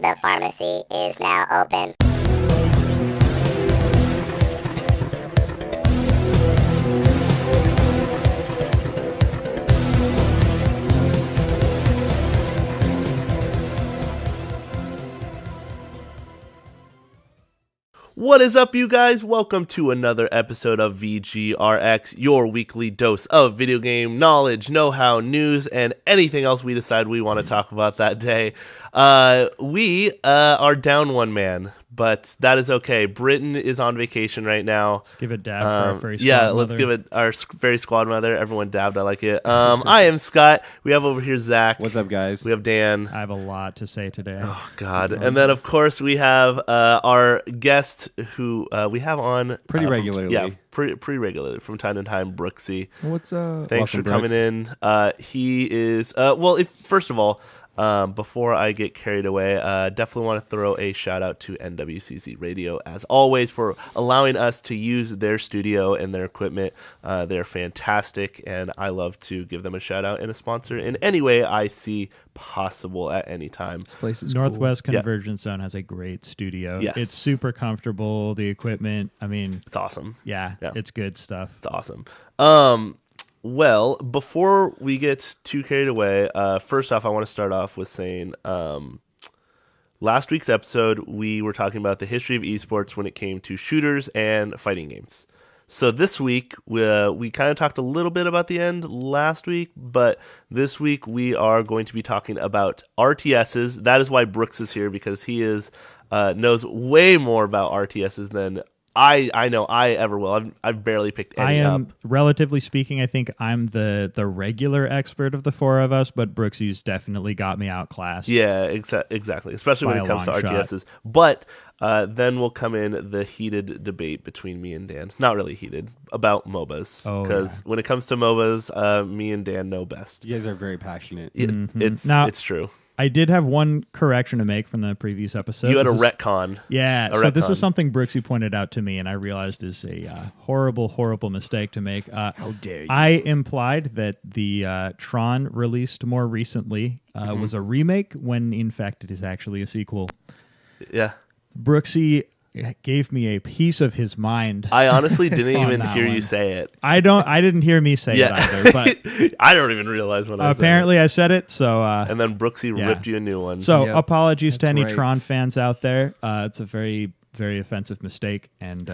The pharmacy is now open. What is up, you guys? Welcome to another episode of VGRx, your weekly dose of video game knowledge, know-how, news, and anything else we decide we want to talk about that day. We are down one man, but that is okay. Britton is on vacation right now. Let's give it dab for our fairy squad Yeah, mother. let's give it our fairy squad mother. Everyone dabbed. I like it. I am Scott. We have over here Zach. What's up, guys? We have Dan. I have a lot to say today. Oh, God. And then, of course, we have our guest who we have on Pretty regularly. Pretty regularly from time to time, Brooksy. What's up? Thanks Welcome, for coming in. He is, first of all, before I get carried away, definitely want to throw a shout out to NWCZ Radio, as always, for allowing us to use their studio and their equipment. They're fantastic, and I love to give them a shout out and a sponsor in any way I see possible at any time. This place is Northwest cool. Convergence Zone has a great studio. Yes. It's super comfortable. The equipment, I mean, It's awesome. yeah, it's good stuff. It's awesome. Well, before we get too carried away, first off, I want to start off with saying last week's episode, we were talking about the history of esports when it came to shooters and fighting games. So this week, we kind of talked a little bit about the end last week, but this week we are going to be talking about RTSs. That is why Brooks is here, because he knows way more about RTSs than I know I ever will. I've barely picked any up. Relatively speaking, I think I'm the regular expert of the four of us, but Brooksy's definitely got me outclassed. Yeah, exactly. Especially when By it a comes to long shot. RTSs. But then will come in the heated debate between me and Dan. Not really heated, about MOBAs. Oh, Because when it comes to MOBAs, me and Dan know best. You guys are very passionate. It's true. I did have one correction to make from the previous episode. You had a This is- retcon. Yeah, A so this retcon. is something Brooksy pointed out to me, and I realized is a horrible mistake to make. How dare you? I implied that the Tron released more recently was a remake, when in fact it is actually a sequel. Yeah. Brooksy gave me a piece of his mind. I honestly didn't On even that hear one. you say it. I didn't hear me say it either, but I don't even realize when I said apparently I said it. So it. And then Brooksy yeah. ripped you a new one. so Yep, apologies to that's any right. Tron fans out there. It's a very offensive mistake, and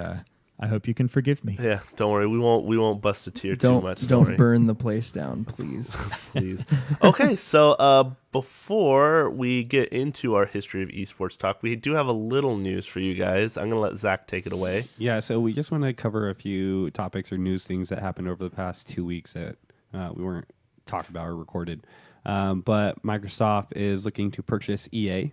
I hope you can forgive me. Yeah, don't worry. We won't bust a tear too much. Don't worry. burn the place down, please. Please. Okay, so before we get into our history of esports talk, we do have a little news for you guys. I'm going to let Zach take it away. Yeah, so we just want to cover a few topics or news things that happened over the past 2 weeks that we weren't talked about or recorded. But Microsoft is looking to purchase EA.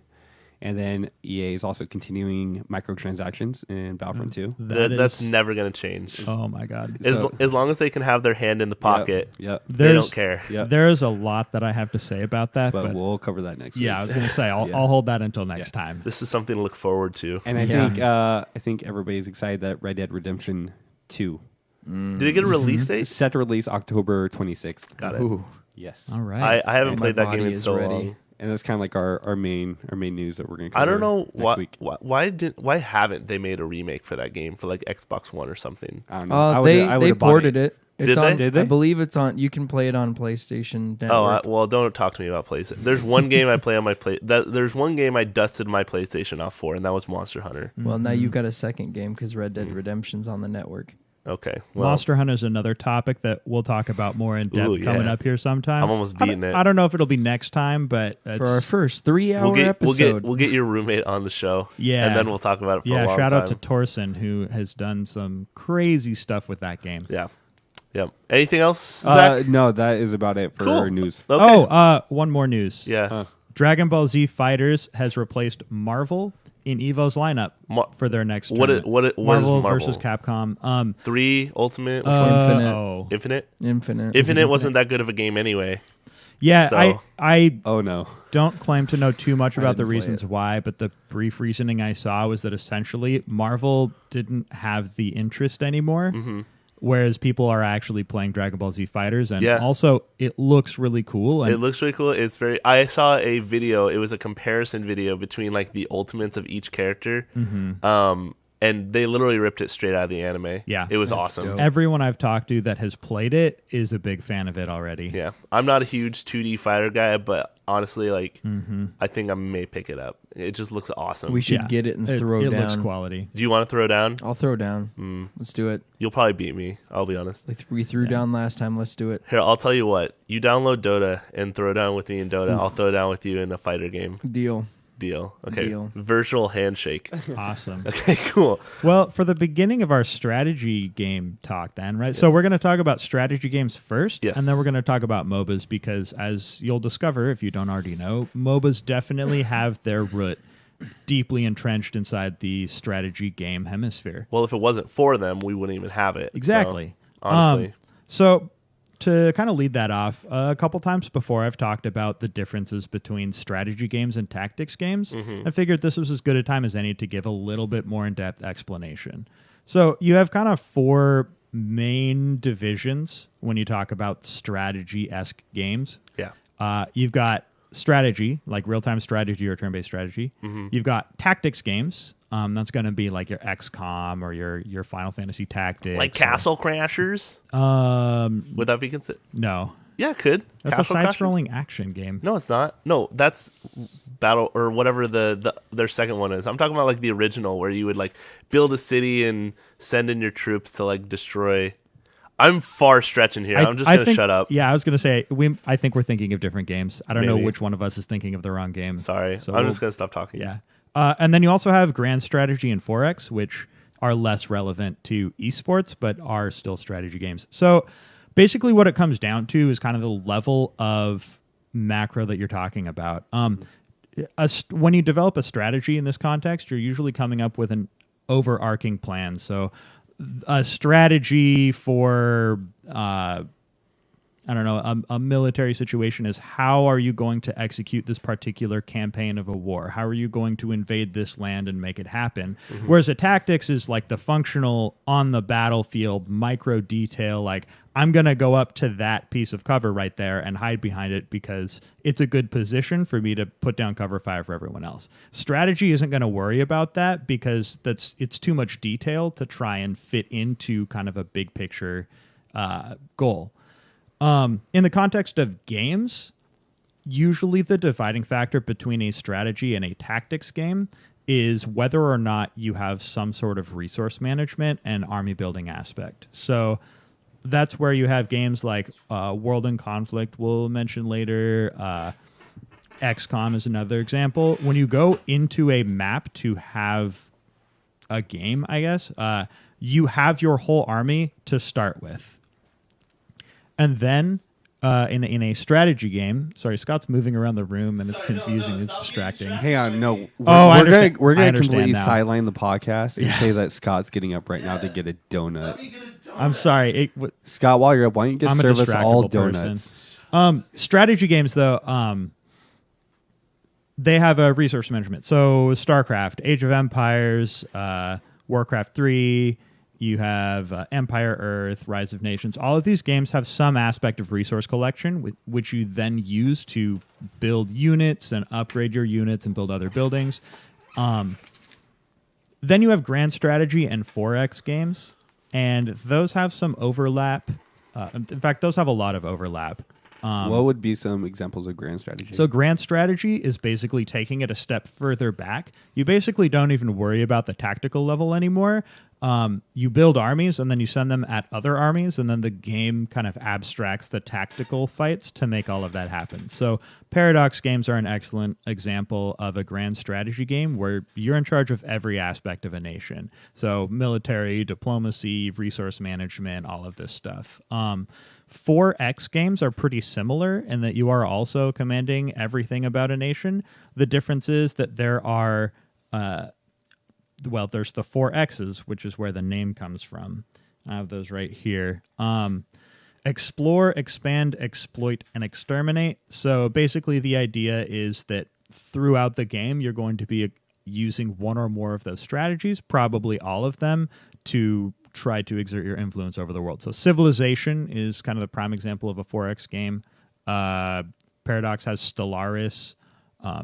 And then EA is also continuing microtransactions in Battlefront 2. That's never going to change. Oh my god. As long as they can have their hand in the pocket, Yep. they don't care. Yep. There is a lot that I have to say about that, But but we'll cover that next week. yeah, I was going to say I'll Yeah. hold that until next time. This is something to look forward to. And I Yeah. think everybody's excited that Red Dead Redemption 2 Did it get a release is date? set to release October 26th. Got it. Ooh, Yes. All right. I haven't And played my that game body in is so ready. long. And that's kind of like our main news that we're going to cover. I don't know next week. why haven't they made a remake for that game for like Xbox One or something? I don't know. I they would've bought ported it. It's Did they? on, Did they? I believe it's on. You can play it on PlayStation Oh, Network. well, don't talk to me about PlayStation. There's one game I play on my there's one game I dusted my PlayStation off for, and that was Monster Hunter. Well, now you got a second game because Red Dead Redemption's on the network. Okay, well, Monster Hunter is another topic that we'll talk about more in depth Ooh, coming yes. up here sometime. I'm almost beating it. I don't know if it'll be next time, but it's, For our first 3-hour episode. we'll get your roommate on the show. Yeah. and then we'll talk about it for a yeah, long shout time. out to Torsen, who has done some crazy stuff with that game. Yeah. Anything else, Zach? No, that is about it for Cool. our news. Okay. Oh, one more news. yeah. Dragon Ball Z Fighters has replaced Marvel in Evo's lineup for their next tournament. What is Marvel Marvel versus Capcom. 3 Ultimate? Which one? Infinite. Oh. Infinite. Infinite. Wasn't that good of a game anyway. Yeah, So- I Oh no. don't claim to know too much about the didn't play reasons it. why, but the brief reasoning I saw was that essentially Marvel didn't have the interest anymore. whereas people are actually playing Dragon Ball Z Fighters, and Yeah. also it looks really cool. And It looks really cool. It's very. I saw a video. It was a comparison video between like the ultimates of each character, and they literally ripped it straight out of the anime. Yeah. it was That's awesome. dope. everyone I've talked to that has played it is a big fan of it already. Yeah, I'm not a huge 2D fighter guy, but honestly, like, I think I may pick it up. It just looks awesome. We should Yeah. get it and It throw down. looks quality. Do you want to throw down? I'll throw down. Let's do it. You'll probably beat me. I'll be honest. Like we threw down last time. Let's do it. Here, I'll tell you what. You download Dota and throw down with me in Dota. I'll throw down with you in a fighter game. Deal. Deal. Okay. Deal. Virtual handshake. Awesome. Okay, cool. Well, for the beginning of our strategy game talk then, right? So we're going to talk about strategy games first, Yes. and then we're going to talk about MOBAs because, as you'll discover if you don't already know, MOBAs definitely have their root deeply entrenched inside the strategy game hemisphere. Well, if it wasn't for them, we wouldn't even have it. So, Exactly. honestly. So to kind of lead that off, a couple times before I've talked about the differences between strategy games and tactics games. I figured this was as good a time as any to give a little bit more in-depth explanation. So you have kind of 4 main divisions when you talk about strategy-esque games. Yeah. You've got strategy, like real-time strategy or turn-based strategy. You've got tactics games. That's going to be like your XCOM or your Final Fantasy Tactics. Like Castle Crashers? Would that be considered? No. Yeah, it could. That's Castle a Crashers? side-scrolling action game. No, it's not. No, that's Battle or whatever their second one is. I'm talking about like the original where you would like build a city and send in your troops to like destroy. I'm far stretching here. I'm just going to think- shut up. Yeah, I was going to say I think we're thinking of different games. I don't know Maybe. which one of us is thinking of the wrong game. Sorry. So I'm we'll- just going to stop talking. Yeah. And then you also have Grand Strategy and 4X, which are less relevant to esports, but are still strategy games. So basically what it comes down to is kind of the level of macro that you're talking about. When you develop a strategy in this context, you're usually coming up with an overarching plan. So a strategy for I don't know, a military situation is how are you going to execute this particular campaign of a war? How are you going to invade this land and make it happen? Whereas a tactics is like the functional on the battlefield micro detail, like I'm going to go up to that piece of cover right there and hide behind it because it's a good position for me to put down cover fire for everyone else. Strategy isn't going to worry about that because it's too much detail to try and fit into kind of a big picture goal. In the context of games, usually the dividing factor between a strategy and a tactics game is whether or not you have some sort of resource management and army building aspect. So that's where you have games like World in Conflict, we'll mention later. XCOM is another example. When you go into a map to have a game, I guess, you have your whole army to start with. And then in a strategy game, sorry, Scott's moving around the room and it's confusing, it's distracting. Hang on, no. I We're understand. gonna I understand completely now. sideline the podcast and say that Scott's getting up right now to get a donut. I'm sorry. Scott, while you're up, why don't you just I'm a serve us all distractible donuts? person. Strategy games, though, they have a resource management. So StarCraft, Age of Empires, Warcraft 3, you have Empire Earth, Rise of Nations. All of these games have some aspect of resource collection, which you then use to build units and upgrade your units and build other buildings. Then you have Grand Strategy and 4X games, and those have some overlap. In fact, those have a lot of overlap. What would be some examples of grand strategy? So grand strategy is basically taking it a step further back. You basically don't even worry about the tactical level anymore. You build armies and then you send them at other armies, and then the game kind of abstracts the tactical fights to make all of that happen. So Paradox games are an excellent example of a grand strategy game where you're in charge of every aspect of a nation. So military, diplomacy, resource management, all of this stuff. 4X games are pretty similar in that you are also commanding everything about a nation. The difference is that there are, there's the 4Xs, which is where the name comes from. I have those right here. Explore, expand, exploit, and exterminate. So basically the idea is that throughout the game, you're going to be using one or more of those strategies, probably all of them, to try to exert your influence over the world. So Civilization is kind of the prime example of a 4X game. Paradox has Stellaris.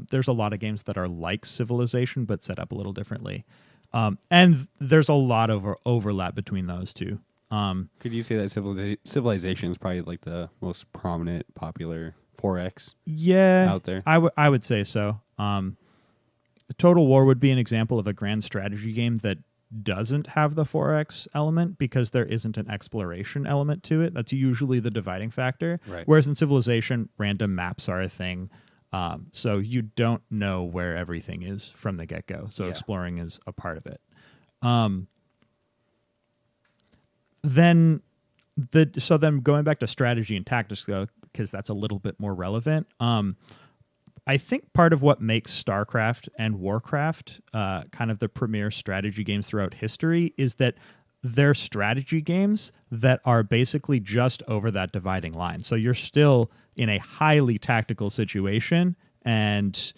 There's a lot of games that are like Civilization, but set up a little differently. And there's a lot of overlap between those two. Could you say that Civilization is probably like the most prominent, popular 4X out there? I would say so. Total War would be an example of a grand strategy game that doesn't have the 4X element because there isn't an exploration element to it. That's usually the dividing factor. Right. Whereas in Civilization, random maps are a thing. So you don't know where everything is from the get-go. So exploring is a part of it. Then going back to strategy and tactics, though, because that's a little bit more relevant. I think part of what makes StarCraft and Warcraft kind of the premier strategy games throughout history is that they're strategy games that are basically just over that dividing line. So you're still in a highly tactical situation, and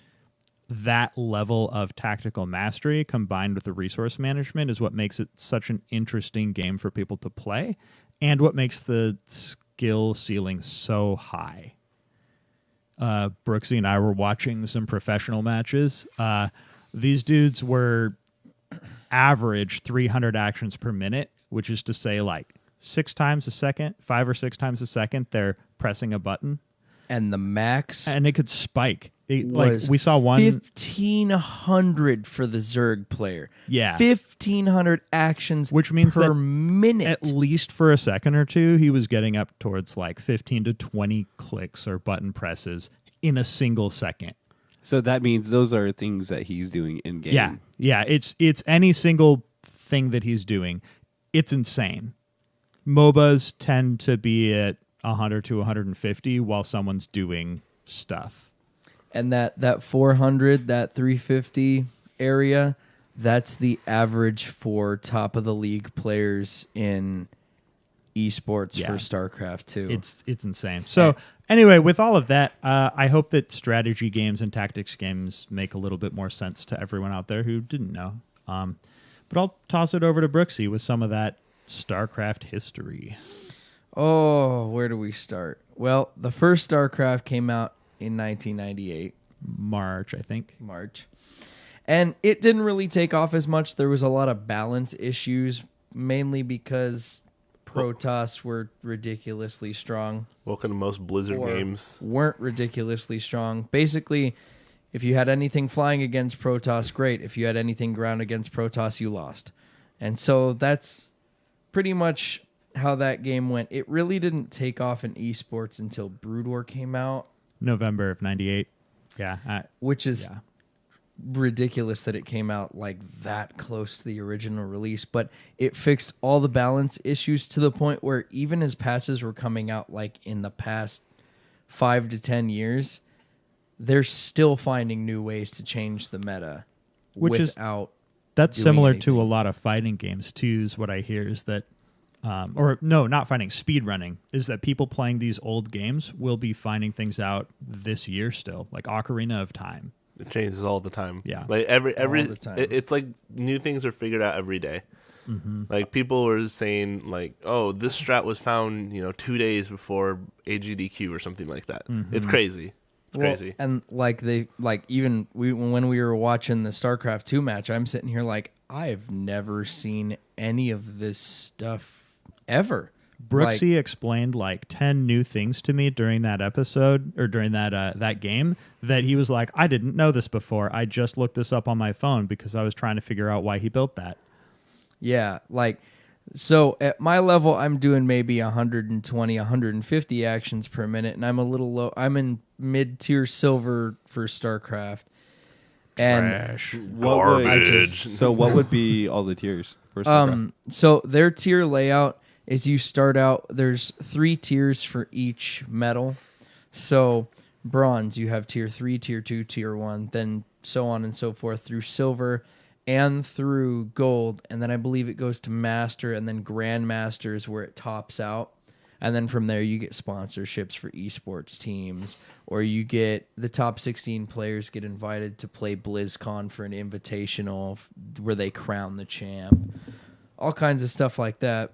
that level of tactical mastery combined with the resource management is what makes it such an interesting game for people to play, and what makes the skill ceiling so high. Brooksy and I were watching some professional matches. These dudes were average 300 actions per minute, which is to say like 6 times a second, 5 or 6 times a second, they're pressing a button. And the max, and it could spike. Was like we saw one 1,500 for the Zerg player. Yeah. 1,500 actions, which means per that minute. At least for a second or two, he was getting up towards like 15 to 20 clicks or button presses in a single second. So that means those are things that he's doing in game. Yeah. It's any single thing that he's doing. It's insane. MOBAs tend to be at 100 to 150 while someone's doing stuff. And that 400, that 350 area, that's the average for top of the league players in esports for StarCraft 2. It's insane. So anyway, with all of that, I hope that strategy games and tactics games make a little bit more sense to everyone out there who didn't know. But I'll toss it over to Brooksy with some of that StarCraft history. Oh, where do we start? Well, the first StarCraft came out in 1998. March, I think. March. And it didn't really take off as much. There was a lot of balance issues, mainly because Protoss were ridiculously strong. Welcome to most Blizzard games. Weren't ridiculously strong. Basically, if you had anything flying against Protoss, great. If you had anything ground against Protoss, you lost. And so that's pretty much how that game went. It really didn't take off in esports until Brood War came out. November of 98. Yeah. Which is ridiculous that it came out like that close to the original release. But it fixed all the balance issues to the point where even as patches were coming out like in the past 5 to 10 years, they're still finding new ways to change the meta that's doing similar anything. to a lot of fighting games too, is what I hear is that not fighting, speed running, is that people playing these old games will be finding things out this year still, like Ocarina of Time. It changes all the time. Yeah. Like every All the time. it's like new things are figured out every day. Mm-hmm. Like people were saying like, oh, this strat was found, 2 days before AGDQ or something like that. Mm-hmm. It's crazy. It's crazy. And when we were watching the StarCraft 2 match, I'm sitting here like, I've never seen any of this stuff ever. Brooksy explained like 10 new things to me during that episode or during that game that he was like, I didn't know this before. I just looked this up on my phone because I was trying to figure out why he built that. Yeah, so at my level, I'm doing maybe 120, 150 actions per minute, and I'm a little low. I'm in mid-tier silver for StarCraft. And Trash. Garbage. So what would be all the tiers for StarCraft? So their tier layout is you start out, there's 3 tiers for each medal. So bronze, you have tier 3, tier 2, tier 1, then so on and so forth through silver and through gold. And then I believe it goes to master, and then grandmaster is where it tops out. And then from there, you get sponsorships for esports teams, or you get the top 16 players get invited to play BlizzCon for an invitational where they crown the champ. all kinds of stuff like that.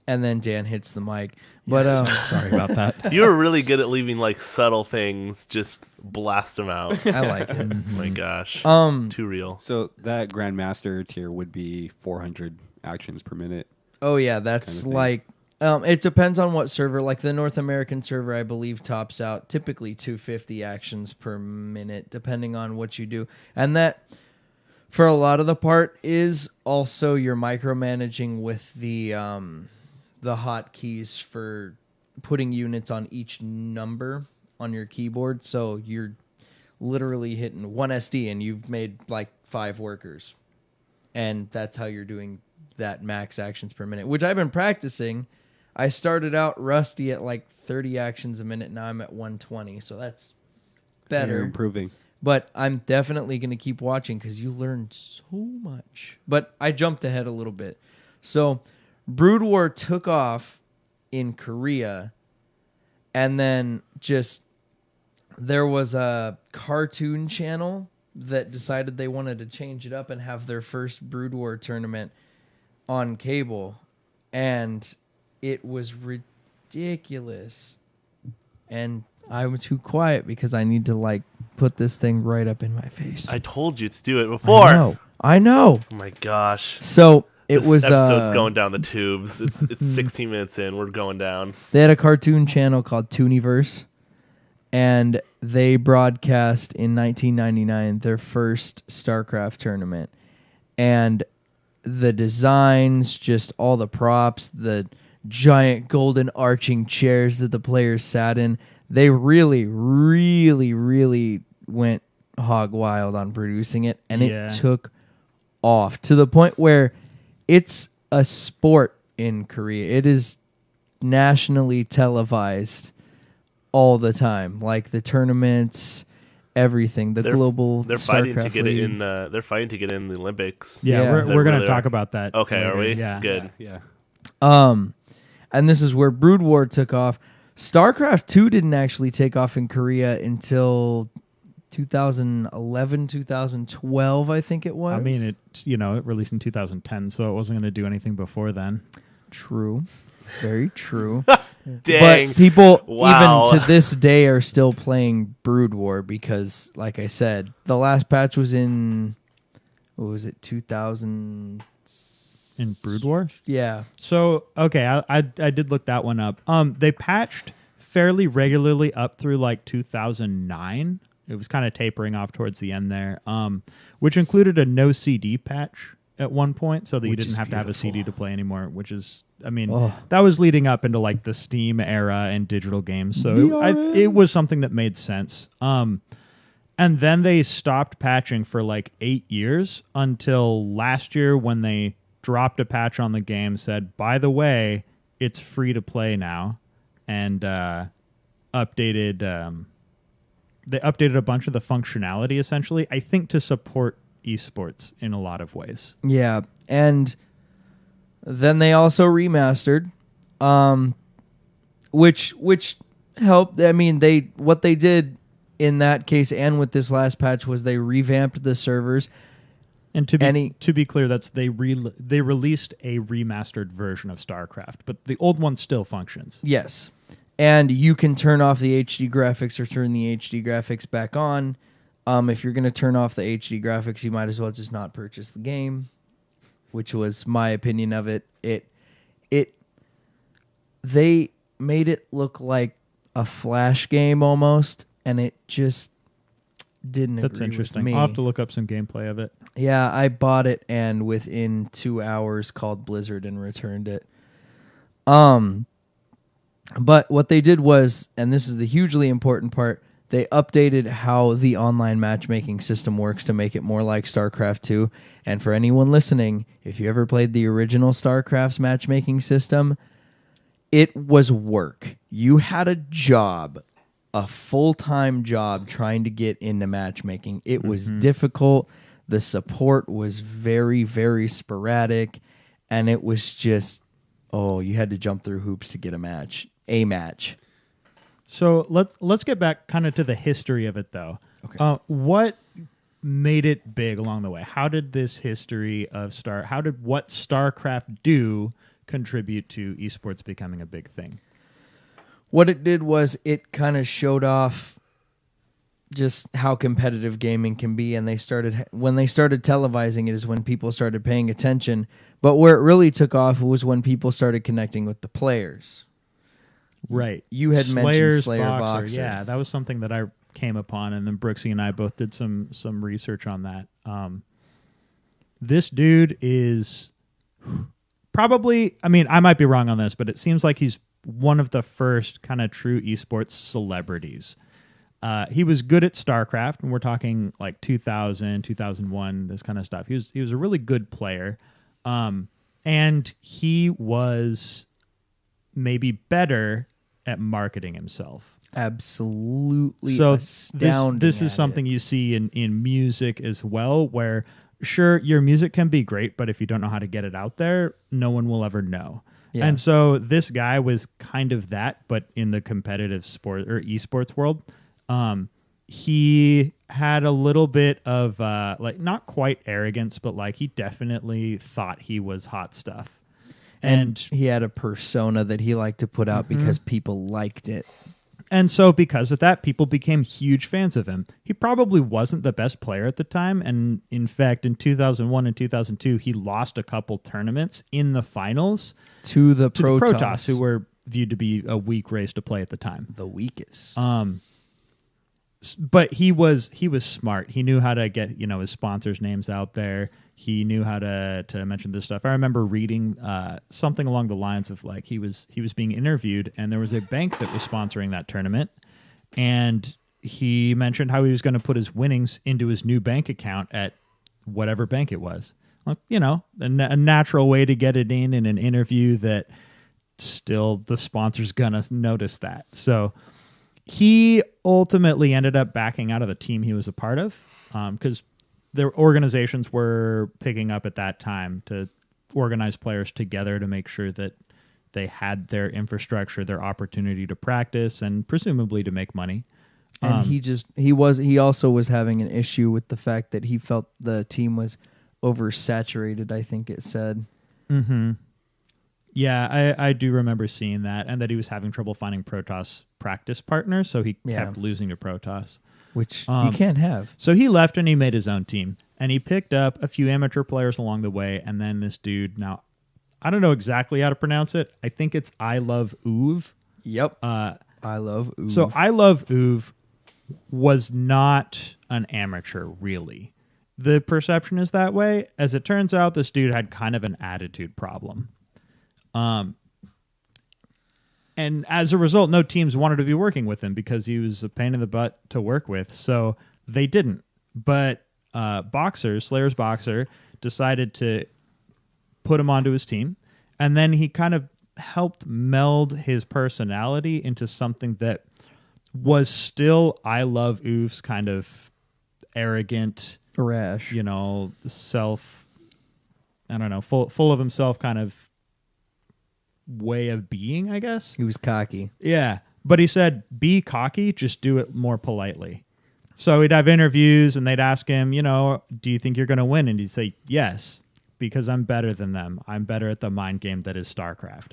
And then Dan hits the mic. But Sorry about that. You were really good at leaving like subtle things, just blast them out. I like it. Oh my gosh. Too real. So that Grandmaster tier would be 400 actions per minute. Oh yeah, that's kind of like it depends on what server. Like the North American server, I believe tops out typically 250 actions per minute, depending on what you do, and that for a lot of the part is also you're micromanaging with the hotkeys for putting units on each number on your keyboard. So you're literally hitting 1 SD and you've made like 5 workers, and that's how you're doing that max actions per minute, which I've been practicing. I started out rusty at like 30 actions a minute. Now I'm at 120. So that's So better. you're improving. But I'm definitely going to keep watching because you learn so much. But I jumped ahead a little bit. So Brood War took off in Korea. And then just there was a cartoon channel that decided they wanted to change it up and have their first Brood War tournament on cable. And it was ridiculous. And I was too quiet because I need to like put this thing right up in my face. I told you to do it before. I know. Oh my gosh. So it This was episode's going down the tubes. It's 16 minutes in. We're going down. They had a cartoon channel called Tooniverse, and they broadcast in 1999 their first StarCraft tournament. And the designs, just all the props, the giant golden arching chairs that the players sat in, they really, really, really went hog wild on producing it, and Yeah. it took off to the point where it's a sport in Korea. It is nationally televised all the time, like the tournaments, everything. The global They're fighting to StarCraft get it League. in. They're fighting to get in the Olympics. Yeah, Yeah. we're They going to really talk are. about that. Okay, are later. we? Yeah. Good. Yeah. And this is where Brood War took off. StarCraft 2 didn't actually take off in Korea until 2011, 2012, I think it was. I mean, it released in 2010, so it wasn't going to do anything before then. True. Very true. Dang. But people, Wow. even to this day, are still playing Brood War because, like I said, the last patch was in, what was it, 2000? In Brood War? Yeah. So, okay, I did look that one up. They patched fairly regularly up through like 2009. It was kind of tapering off towards the end there, which included a no CD patch at one point, so that you Which didn't is have to have a beautiful. CD to play anymore, which is, I mean, Oh. that was leading up into like the Steam era and digital games, so it was something that made sense. And then they stopped patching for like 8 years until last year when they dropped a patch on the game, said, by the way, it's free to play now, and updated. They updated a bunch of the functionality, essentially, I think, to support esports in a lot of ways. Yeah. And then they also remastered, which helped. I mean, what they did in that case and with this last patch was they revamped the servers. And to be clear, that's they released a remastered version of StarCraft, but the old one still functions. Yes. And you can turn off the HD graphics or turn the HD graphics back on. If you're going to turn off the HD graphics, you might as well just not purchase the game, which was my opinion of it. They made it look like a Flash game almost, and it just didn't That's agree interesting. with me. I'll have to look up some gameplay of it. Yeah, I bought it and within 2 hours called Blizzard and returned it. But what they did was, and this is the hugely important part, they updated how the online matchmaking system works to make it more like StarCraft 2. And for anyone listening, if you ever played the original StarCraft's matchmaking system, it was work. You had a job, a full-time job trying to get into matchmaking. It was difficult. The support was very, very sporadic. And it was just, you had to jump through hoops to get a match. So let's get back kind of to the history of it, though. Okay. made it big along the way? How did this history of what StarCraft do contribute to esports becoming a big thing? What it did was it kind of showed off just how competitive gaming can be, and when they started televising it is when people started paying attention. But where it really took off was when people started connecting with the players. Right. You had mentioned Slayer Boxer. Yeah, that was something that I came upon, and then Brooksy and I both did some research on that. This dude is probably, I mean, I might be wrong on this, but it seems like he's one of the first kind of true esports celebrities. He was good at StarCraft, and we're talking like 2000, 2001, this kind of stuff. He was a really good player, and he was maybe better at marketing himself. Absolutely So astounding. this is something you see in music as well, where sure, your music can be great, but if you don't know how to get it out there, no one will ever know. Yeah. And so this guy was kind of that, but in the competitive sport or esports world. He had a little bit of like not quite arrogance, but like he definitely thought he was hot stuff. And he had a persona that he liked to put out because people liked it. And so because of that, people became huge fans of him. He probably wasn't the best player at the time. And in fact, in 2001 and 2002, he lost a couple tournaments in the finals To the to the Protoss, who were viewed to be a weak race to play at the time. the weakest. But he was smart. He knew how to get, his sponsors' names out there. He knew how to mention this stuff. I remember reading something along the lines of like he was being interviewed, and there was a bank that was sponsoring that tournament, and he mentioned how he was going to put his winnings into his new bank account at whatever bank it was. Like, a natural way to get it in an interview that still the sponsor's gonna notice that. So he ultimately ended up backing out of the team he was a part of because their organizations were picking up at that time to organize players together to make sure that they had their infrastructure, their opportunity to practice, and presumably to make money. And he also was having an issue with the fact that he felt the team was oversaturated, I think it said. Mm-hmm. Yeah, I do remember seeing that, and that he was having trouble finding Protoss practice partners, so he kept losing to Protoss. Which you can't have. So he left and he made his own team, and he picked up a few amateur players along the way, and then this dude, now, I don't know exactly how to pronounce it. I think it's I Love Uv. Yep. I Love Uv. So I Love Uv was not an amateur, really. The perception is that way. As it turns out, this dude had kind of an attitude problem. And as a result, no teams wanted to be working with him because he was a pain in the butt to work with. So they didn't. But Slayer's Boxer, decided to put him onto his team. And then he kind of helped meld his personality into something that was still I Love Oof's kind of arrogant, rash, self, I don't know, full of himself kind of way of being, I guess. He was cocky. Yeah. But he said, be cocky, just do it more politely. So he'd have interviews and they'd ask him, do you think you're going to win? And he'd say, yes, because I'm better than them. I'm better at the mind game that is StarCraft.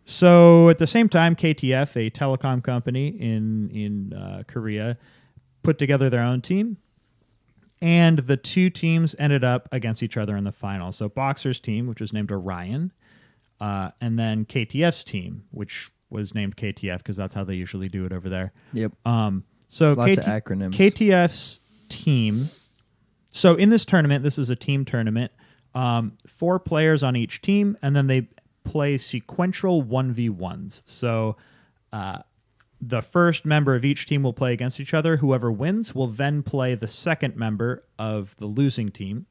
So at the same time, KTF, a telecom company in Korea, put together their own team. And the two teams ended up against each other in the final. So Boxer's team, which was named Orion, and then KTF's team, which was named KTF because that's how they usually do it over there. Yep. So lots of acronyms. KTF's team. So in this tournament, this is a team tournament. 4 players on each team, and then they play sequential 1v1s. So the first member of each team will play against each other. Whoever wins will then play the second member of the losing team.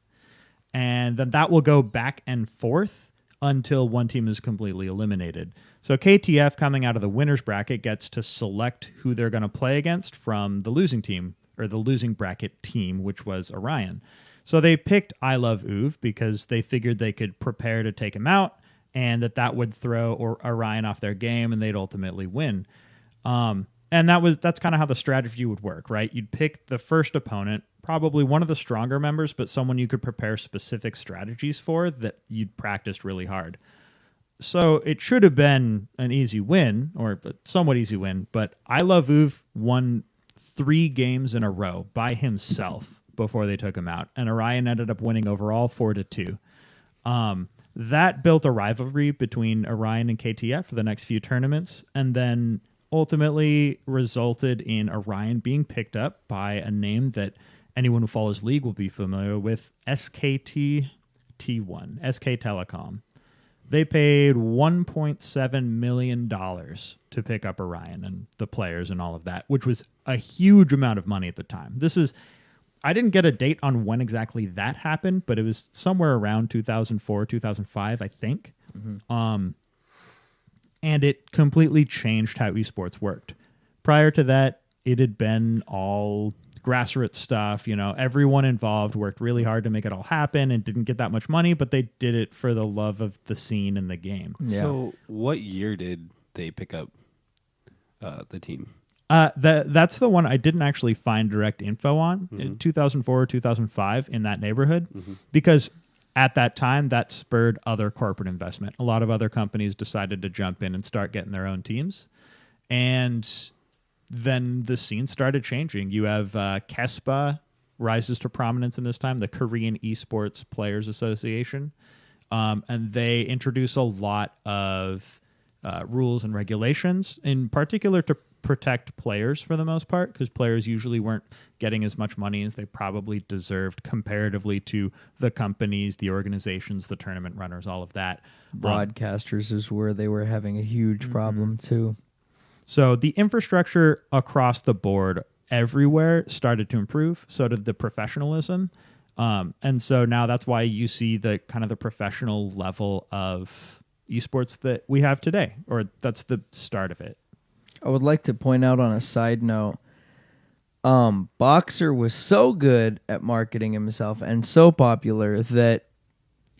And then that will go back and forth until one team is completely eliminated. So KTF, coming out of the winner's bracket, gets to select who they're going to play against from the losing team, or the losing bracket team, which was Orion. So they picked I Love Uv because they figured they could prepare to take him out, and that would throw Orion off their game, and they'd ultimately win. And that's kind of how the strategy would work, right? You'd pick the first opponent, probably one of the stronger members, but someone you could prepare specific strategies for that you'd practiced really hard. So it should have been an easy win, or a somewhat easy win, but I Love Uv won 3 games in a row by himself before they took him out, and Orion ended up winning overall 4-2. That built a rivalry between Orion and KTF for the next few tournaments, and then ultimately resulted in Orion being picked up by a name that anyone who follows League will be familiar with, SKT T1, SK Telecom. They paid $1.7 million to pick up Orion and the players and all of that, which was a huge amount of money at the time. I didn't get a date on when exactly that happened, but it was somewhere around 2004, 2005, I think. Mm-hmm. And it completely changed how esports worked. Prior to that, it had been all grassroots stuff. Everyone involved worked really hard to make it all happen and didn't get that much money, but they did it for the love of the scene and the game. Yeah. So what year did they pick up the team? That's the one I didn't actually find direct info on. In 2004 or 2005, in that neighborhood, because at that time that spurred other corporate investment. A lot of other companies decided to jump in and start getting their own teams, and then the scene started changing. You have KESPA rises to prominence in this time, the Korean Esports Players Association, and they introduce a lot of rules and regulations, in particular to protect players for the most part, because players usually weren't getting as much money as they probably deserved comparatively to the companies, the organizations, the tournament runners, all of that. Broadcasters is where they were having a huge problem too. So the infrastructure across the board everywhere started to improve. So did the professionalism. And so now that's why you see the kind of the professional level of esports that we have today, or that's the start of it. I would like to point out on a side note, Boxer was so good at marketing himself and so popular that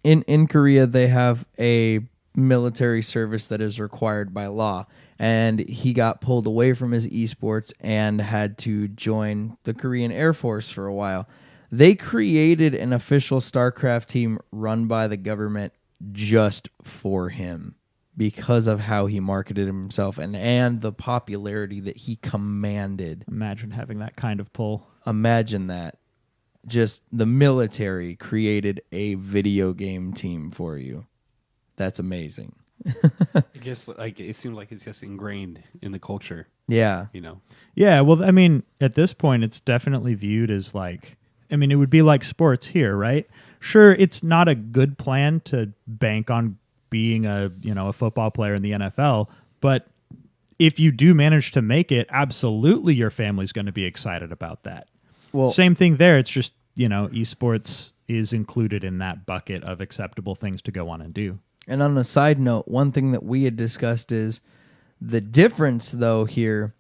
in Korea they have a military service that is required by law, and he got pulled away from his esports and had to join the Korean Air Force for a while. They created an official StarCraft team run by the government just for him, because of how he marketed himself and the popularity that he commanded. Imagine having that kind of pull. Imagine that. Just the military created a video game team for you. That's amazing. I guess it seems like it's just ingrained in the culture. Yeah. Yeah, well, I mean, at this point, it's definitely viewed as it would be like sports here, right? Sure, it's not a good plan to bank on being a football player in the NFL, but if you do manage to make it, absolutely your family's going to be excited about that. Well, same thing there. It's just, esports is included in that bucket of acceptable things to go on and do. And on a side note, one thing that we had discussed is the difference, though, here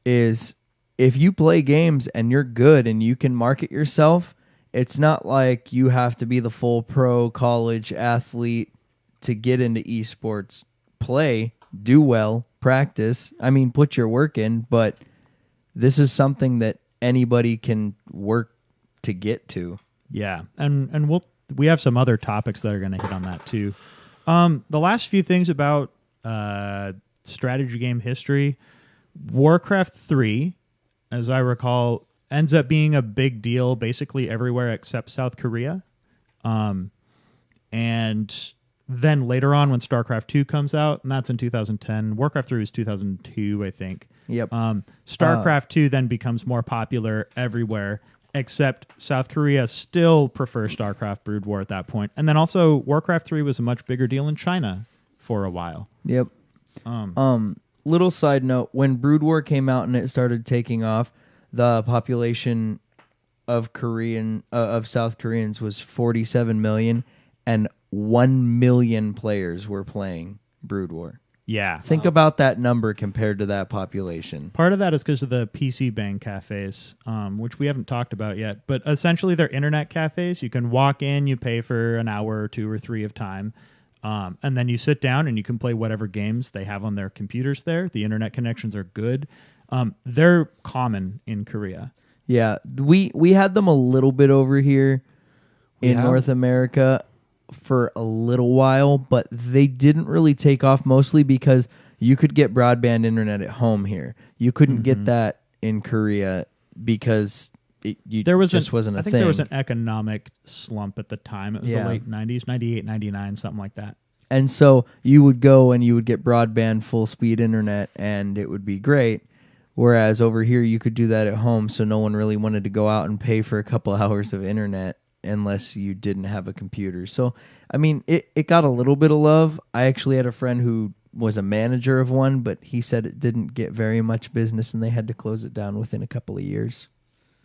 is if you play games and you're good and you can market yourself, it's not like you have to be the full pro college athlete to get into esports. Play, do well, practice. Put your work in, but this is something that anybody can work to get to. Yeah, and we have some other topics that are going to hit on that too. The last few things about strategy game history, Warcraft 3, as I recall, ends up being a big deal basically everywhere except South Korea. And then later on when StarCraft 2 comes out, and that's in 2010, Warcraft 3 is 2002, I think. Yep. StarCraft 2 then becomes more popular everywhere, except South Korea still prefers StarCraft Brood War at that point. And then also Warcraft 3 was a much bigger deal in China for a while. Yep. Little side note, when Brood War came out and it started taking off, the population of South Koreans was 47 million, and 1 million players were playing Brood War. Yeah. Think about that number compared to that population. Part of that is because of the PC Bang cafes, which we haven't talked about yet. But essentially, they're internet cafes. You can walk in, you pay for an hour or 2 or 3 of time, and then you sit down and you can play whatever games they have on their computers there. The internet connections are good. They're common in Korea. Yeah, we had them a little bit over here in have? North America for a little while, but they didn't really take off, mostly because you could get broadband internet at home here. You couldn't get that in Korea because There was just wasn't a I think thing. there was an economic slump at the time. It was Yeah. the late 90s, 98, 99, something like that. And so you would go and you would get broadband full speed internet and it would be great. Whereas over here you could do that at home, so no one really wanted to go out and pay for a couple hours of internet unless you didn't have a computer. So, I mean, it got a little bit of love. I actually had a friend who was a manager of one, but he said it didn't get very much business and they had to close it down within a couple of years.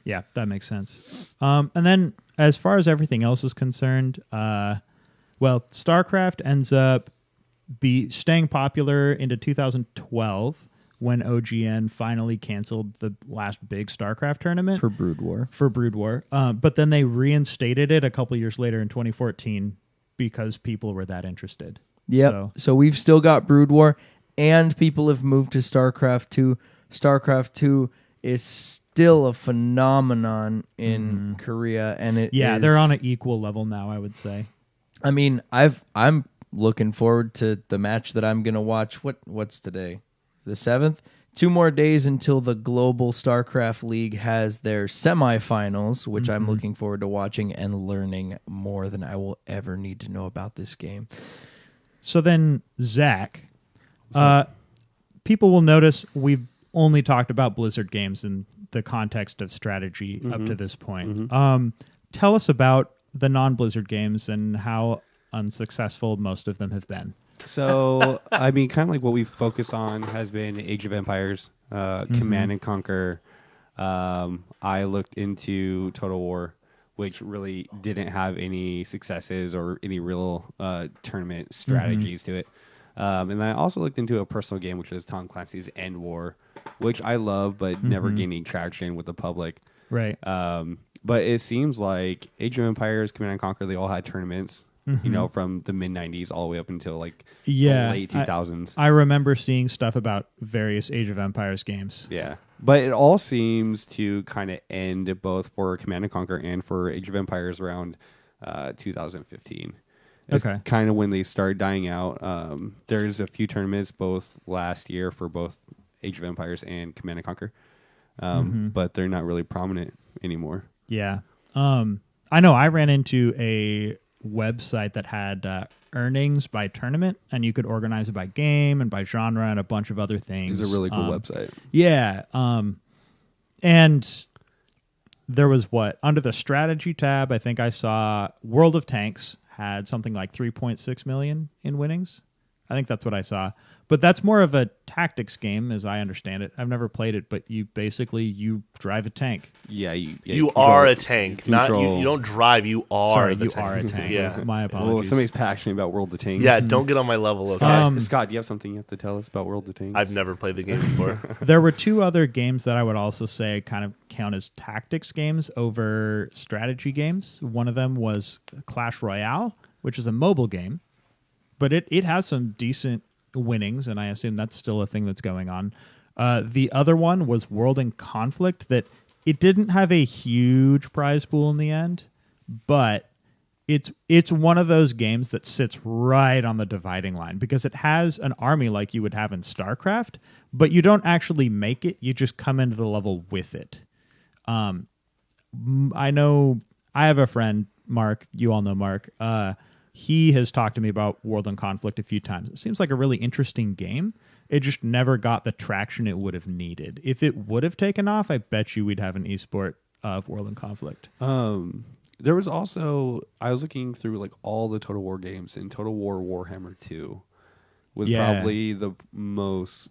Yeah, that makes sense. And then as far as everything else is concerned, StarCraft ends up staying popular into 2012 when OGN finally canceled the last big StarCraft tournament For Brood War. But then they reinstated it a couple years later in 2014 because people were that interested. Yep. So we've still got Brood War, and people have moved to StarCraft 2. StarCraft 2 is still a phenomenon in Korea, and They're on an equal level now, I would say. I mean, I'm looking forward to the match that I'm gonna watch. What's today? The 7th? 2 more days until the Global StarCraft League has their semifinals, which I'm looking forward to watching and learning more than I will ever need to know about this game. So then, Zach, people will notice we've only talked about Blizzard games in the context of strategy up to this point. Tell us about the non-Blizzard games and how unsuccessful most of them have been. So, I mean, kind of like what we focus on has been Age of Empires, Command and Conquer. I looked into Total War, which really didn't have any successes or any real tournament strategies to it. And I also looked into a personal game, which is Tom Clancy's End War, which I love, but never gaining traction with the public. Right. But it seems like Age of Empires, Command and Conquer, they all had tournaments. You know, from the mid 90s all the way up until like the late 2000s. I remember seeing stuff about various Age of Empires games. Yeah. But it all seems to kind of end both for Command and Conquer and for Age of Empires around 2015. It's kind of when they start dying out. There's a few tournaments both last year for both Age of Empires and Command and Conquer. But they're not really prominent anymore. Yeah. I know I ran into a website that had earnings by tournament, and you could organize it by game and by genre and a bunch of other things. It's a really cool website. Yeah. And there was under the strategy tab, I think I saw World of Tanks had something like 3.6 million in winnings. I think that's what I saw. But that's more of a tactics game, as I understand it. I've never played it, but you drive a tank. Yeah, You are a tank. Not you don't drive. You are. Sorry, the you tank. are a tank. Yeah. My Well, apologies. somebody's passionate about World of Tanks. Yeah. Don't get on my level. Okay. Scott, do you have something you have to tell us about World of Tanks? I've never played the game before. There were 2 other games that I would also say kind of count as tactics games over strategy games. One of them was Clash Royale, which is a mobile game, but it has some decent winnings, and I assume that's still a thing that's going on. The other one was World in Conflict, that it didn't have a huge prize pool in the end, but it's one of those games that sits right on the dividing line because it has an army like you would have in StarCraft, but you don't actually make it, you just come into the level with it. I know I have a friend, Mark, you all know Mark, he has talked to me about World in Conflict a few times. It seems like a really interesting game. It just never got the traction it would have needed. If it would have taken off, I bet you we'd have an esport of World in Conflict. There was also, I was looking through like all the Total War games, and Total War Warhammer 2 was probably the most,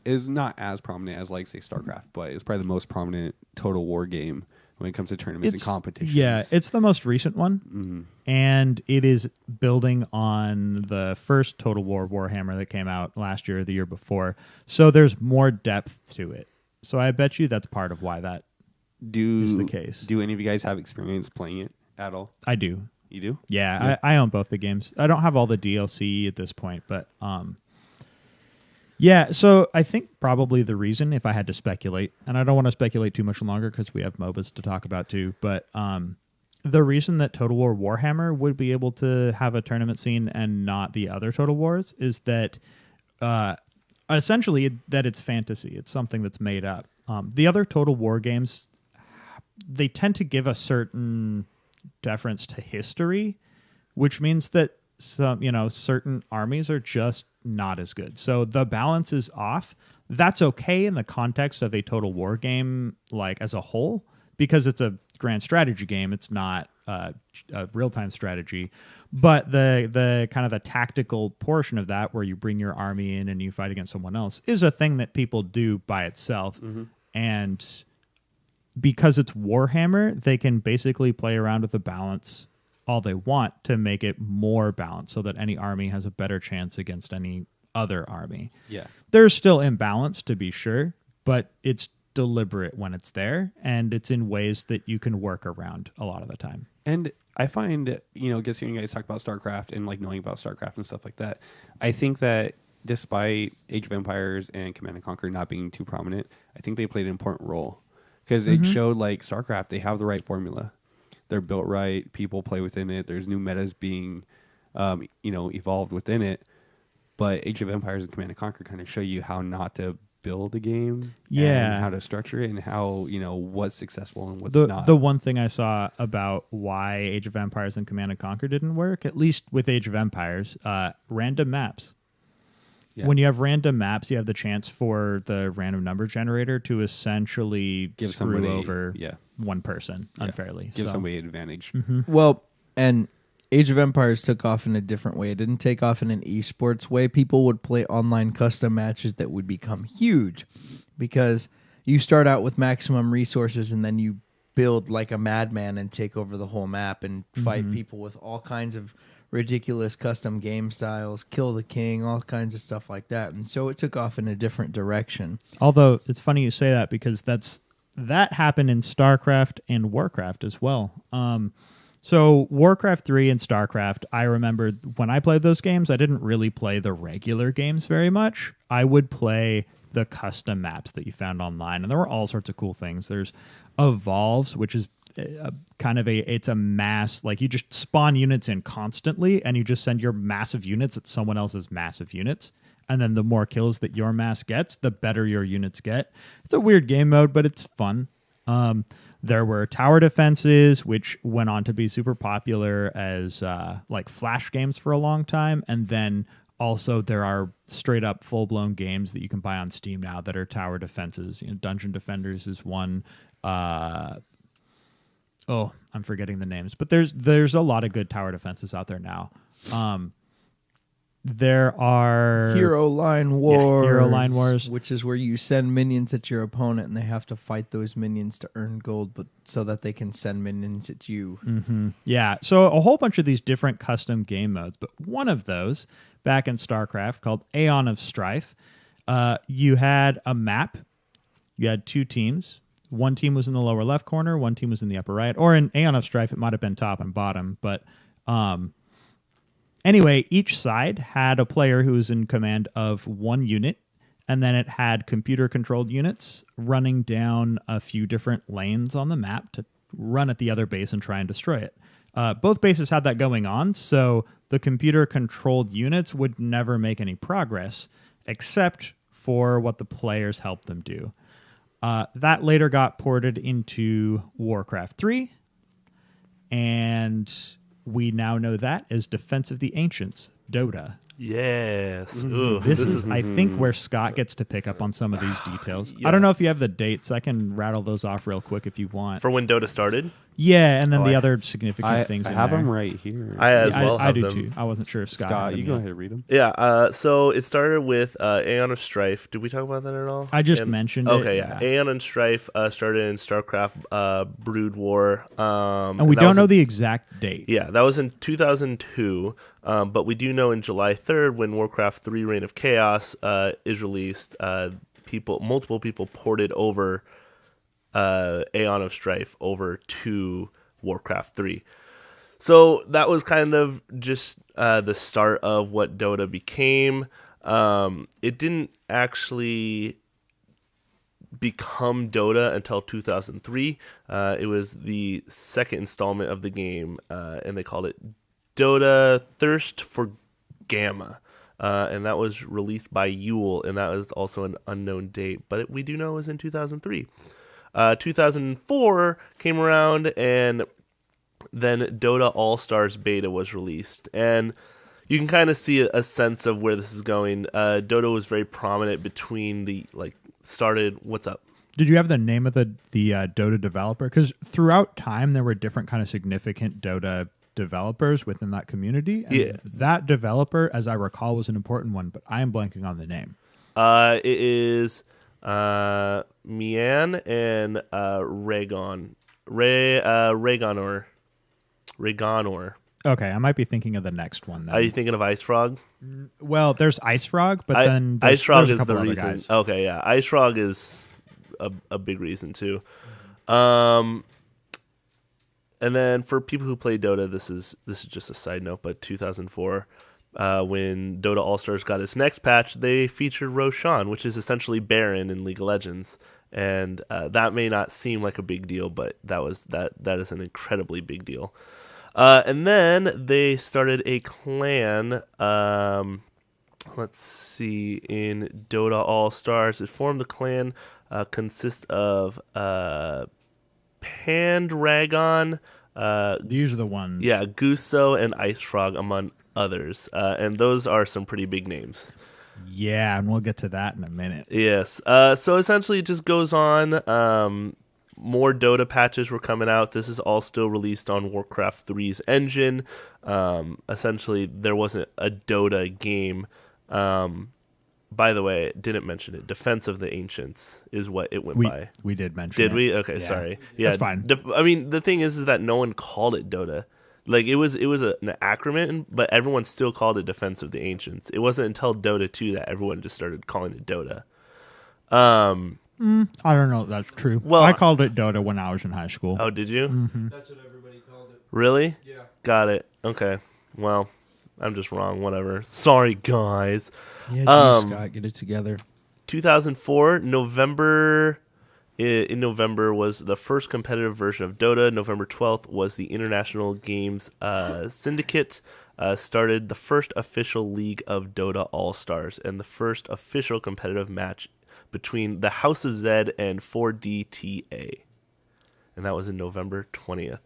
is not as prominent as like say StarCraft, but it's probably the most prominent Total War game when it comes to tournaments and competitions. Yeah, it's the most recent one, and it is building on the first Total War Warhammer that came out last year or the year before. So there's more depth to it. So I bet you that's part of why that is the case. Do any of you guys have experience playing it at all? I do. You do? Yeah, I own both the games. I don't have all the DLC at this point, but Yeah, so I think probably the reason, if I had to speculate, and I don't want to speculate too much longer because we have MOBAs to talk about too, but the reason that Total War Warhammer would be able to have a tournament scene and not the other Total Wars is that essentially that it's fantasy. It's something that's made up. The other Total War games, they tend to give a certain deference to history, which means that certain armies are just not as good. So the balance is off. That's okay in the context of a Total War game, like as a whole, because it's a grand strategy game. It's not a real-time strategy. But the kind of the tactical portion of that, where you bring your army in and you fight against someone else, is a thing that people do by itself. And because it's Warhammer, they can basically play around with the balance all they want to make it more balanced so that any army has a better chance against any other army. Yeah. There's still imbalance, to be sure, but it's deliberate when it's there, and it's in ways that you can work around a lot of the time. And I find, just hearing you guys talk about StarCraft and like knowing about StarCraft and stuff like that, I think that despite Age of Empires and Command and Conquer not being too prominent, I think they played an important role because it showed like StarCraft, they have the right formula. They're built right. People play within it. There's new metas being, evolved within it. But Age of Empires and Command and Conquer kind of show you how not to build a game, and how to structure it, and how what's successful and what's not. The one thing I saw about why Age of Empires and Command and Conquer didn't work, at least with Age of Empires, random maps. Yeah. When you have random maps, you have the chance for the random number generator to essentially give screw somebody over one person unfairly. Give somebody an advantage. Well, and Age of Empires took off in a different way. It didn't take off in an esports way. People would play online custom matches that would become huge because you start out with maximum resources and then you build like a madman and take over the whole map and fight people with all kinds of ridiculous custom game styles, kill the king, all kinds of stuff like that. And so it took off in a different direction. Although it's funny you say that because that happened in StarCraft and Warcraft as well. So Warcraft 3 and StarCraft, I remember when I played those games, I didn't really play the regular games very much. I would play the custom maps that you found online, and there were all sorts of cool things. There's Evolves, which is it's a mass, like you just spawn units in constantly, and you just send your massive units at someone else's massive units. And then the more kills that your mass gets, the better your units get. It's a weird game mode, but it's fun. There were tower defenses, which went on to be super popular as like flash games for a long time. And then also there are straight up full blown games that you can buy on Steam now that are tower defenses. Dungeon Defenders is one. I'm forgetting the names, but there's a lot of good tower defenses out there now. There are Hero Line Wars, which which is where you send minions at your opponent and they have to fight those minions to earn gold, but so that they can send minions at you. Yeah, so a whole bunch of these different custom game modes, but one of those back in StarCraft called Aeon of Strife, you had a map, you had two teams. One team was in the lower left corner, one team was in the upper right, or in Aeon of Strife it might have been top and bottom, but anyway, each side had a player who was in command of one unit, and then it had computer-controlled units running down a few different lanes on the map to run at the other base and try and destroy it. Both bases had that going on, so the computer-controlled units would never make any progress, except for what the players helped them do. That later got ported into Warcraft 3, and we now know that as Defense of the Ancients, Dota. Yes. This is, I think, where Scott gets to pick up on some of these details. I don't know if you have the dates. I can rattle those off real quick if you want. For when Dota started? Yeah, and then the other significant things I in have there. them right here. I do too. I wasn't sure if Scott had them you go yet. ahead and read them. Yeah, so it started with Aeon of Strife. Did we talk about that at all? I just mentioned it. Okay, yeah. Aeon and Strife started in StarCraft Brood War. And we don't know the exact date. Yeah, that was in 2002, but we do know in July 3rd when Warcraft 3 Reign of Chaos is released, multiple people ported over Aeon of Strife over to Warcraft 3. So that was kind of just the start of what Dota became. It didn't actually become Dota until 2003. It was the second installment of the game, and they called it Dota Thirst for Gamma. And that was released by Yule, and that was also an unknown date, but we do know it was in 2003. 2004 came around, and then Dota All-Stars Beta was released. And you can kind of see a sense of where this is going. Dota was very prominent between the, what's up? Did you have the name of the Dota developer? Because throughout time, there were different kind of significant Dota developers within that community. And Yeah. that developer, as I recall, was an important one, but I am blanking on the name. It is Mian and Raygonor. Raygonor. Okay, I might be thinking of the next one. Then. Are you thinking of Ice Frog? Well, there's Ice Frog, but then Ice Frog there's a is couple the other reason. guys. Okay, yeah, Ice Frog is a big reason too. And then for people who play Dota, this is just a side note, but 2004, when Dota All Stars got its next patch, they featured Roshan, which is essentially Baron in League of Legends, and that may not seem like a big deal, but that is an incredibly big deal. And then they started a clan. Let's see, in Dota All Stars, it formed the clan. Consists of Pandragon, These are the ones. yeah, Guso, and Ice Frog, among others. And those are some pretty big names. Yeah, and we'll get to that in a minute. Yes. So essentially, it just goes on. More Dota patches were coming out. This is all still released on Warcraft 3's engine. Essentially, there wasn't a Dota game. By the way, didn't mention it. Defense of the Ancients is what it went by. We did mention Did it. we? Okay, Yeah. sorry. Yeah, That's fine. I mean, the thing is that no one called it Dota. Like it was an acronym, but everyone still called it Defense of the Ancients. It wasn't until Dota 2 that everyone just started calling it Dota. I don't know if that's true. Well, I called it Dota when I was in high school. Oh, did you? That's what everybody called it. Really? Yeah. Got it. Okay. Well, I'm just wrong. Whatever. Sorry, guys. Yeah, geez, Scott, get it together. 2004, November. In November was the first competitive version of Dota. November 12th was the International Games Syndicate. Started the first official league of Dota All-Stars and the first official competitive match between the House of Zed and 4DTA. And that was in November 20th.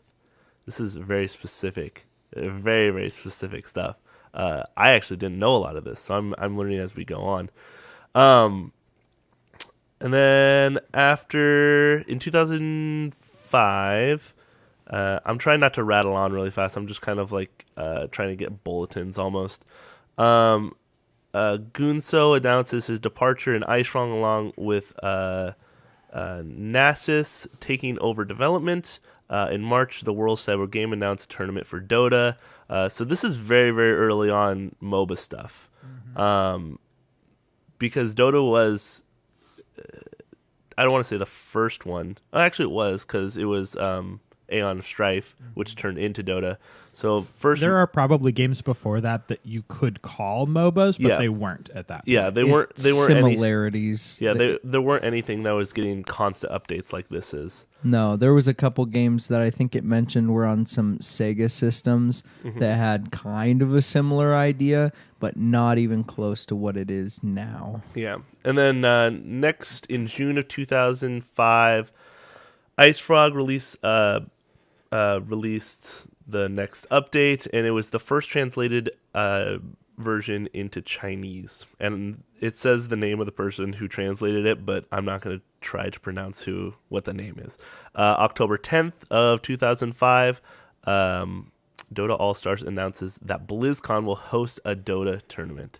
This is very specific. Very, very specific stuff. I actually didn't know a lot of this, so I'm learning as we go on. And then in 2005, I'm trying not to rattle on really fast. I'm just kind of like trying to get bulletins almost. Gunso announces his departure in Icestrong along with Nasus taking over development. In March, the World Cyber Game announced a tournament for Dota. So this is very, very early on MOBA stuff. Because Dota was... I don't want to say the first one. Actually, it was, because it was Aeon of Strife, which turned into Dota. So first... There are probably games before that you could call MOBAs, but Yeah. they weren't at that point. Yeah, they weren't similarities. there weren't anything that was getting constant updates like this is. No, there was a couple games that I think it mentioned were on some Sega systems that had kind of a similar idea, but not even close to what it is now. Yeah. And then next in June of 2005, Ice Frog released the next update, and it was the first translated version into Chinese. And it says the name of the person who translated it, but I'm not going to try to pronounce what the name is. October 10th of 2005, Dota All-Stars announces that BlizzCon will host a Dota tournament.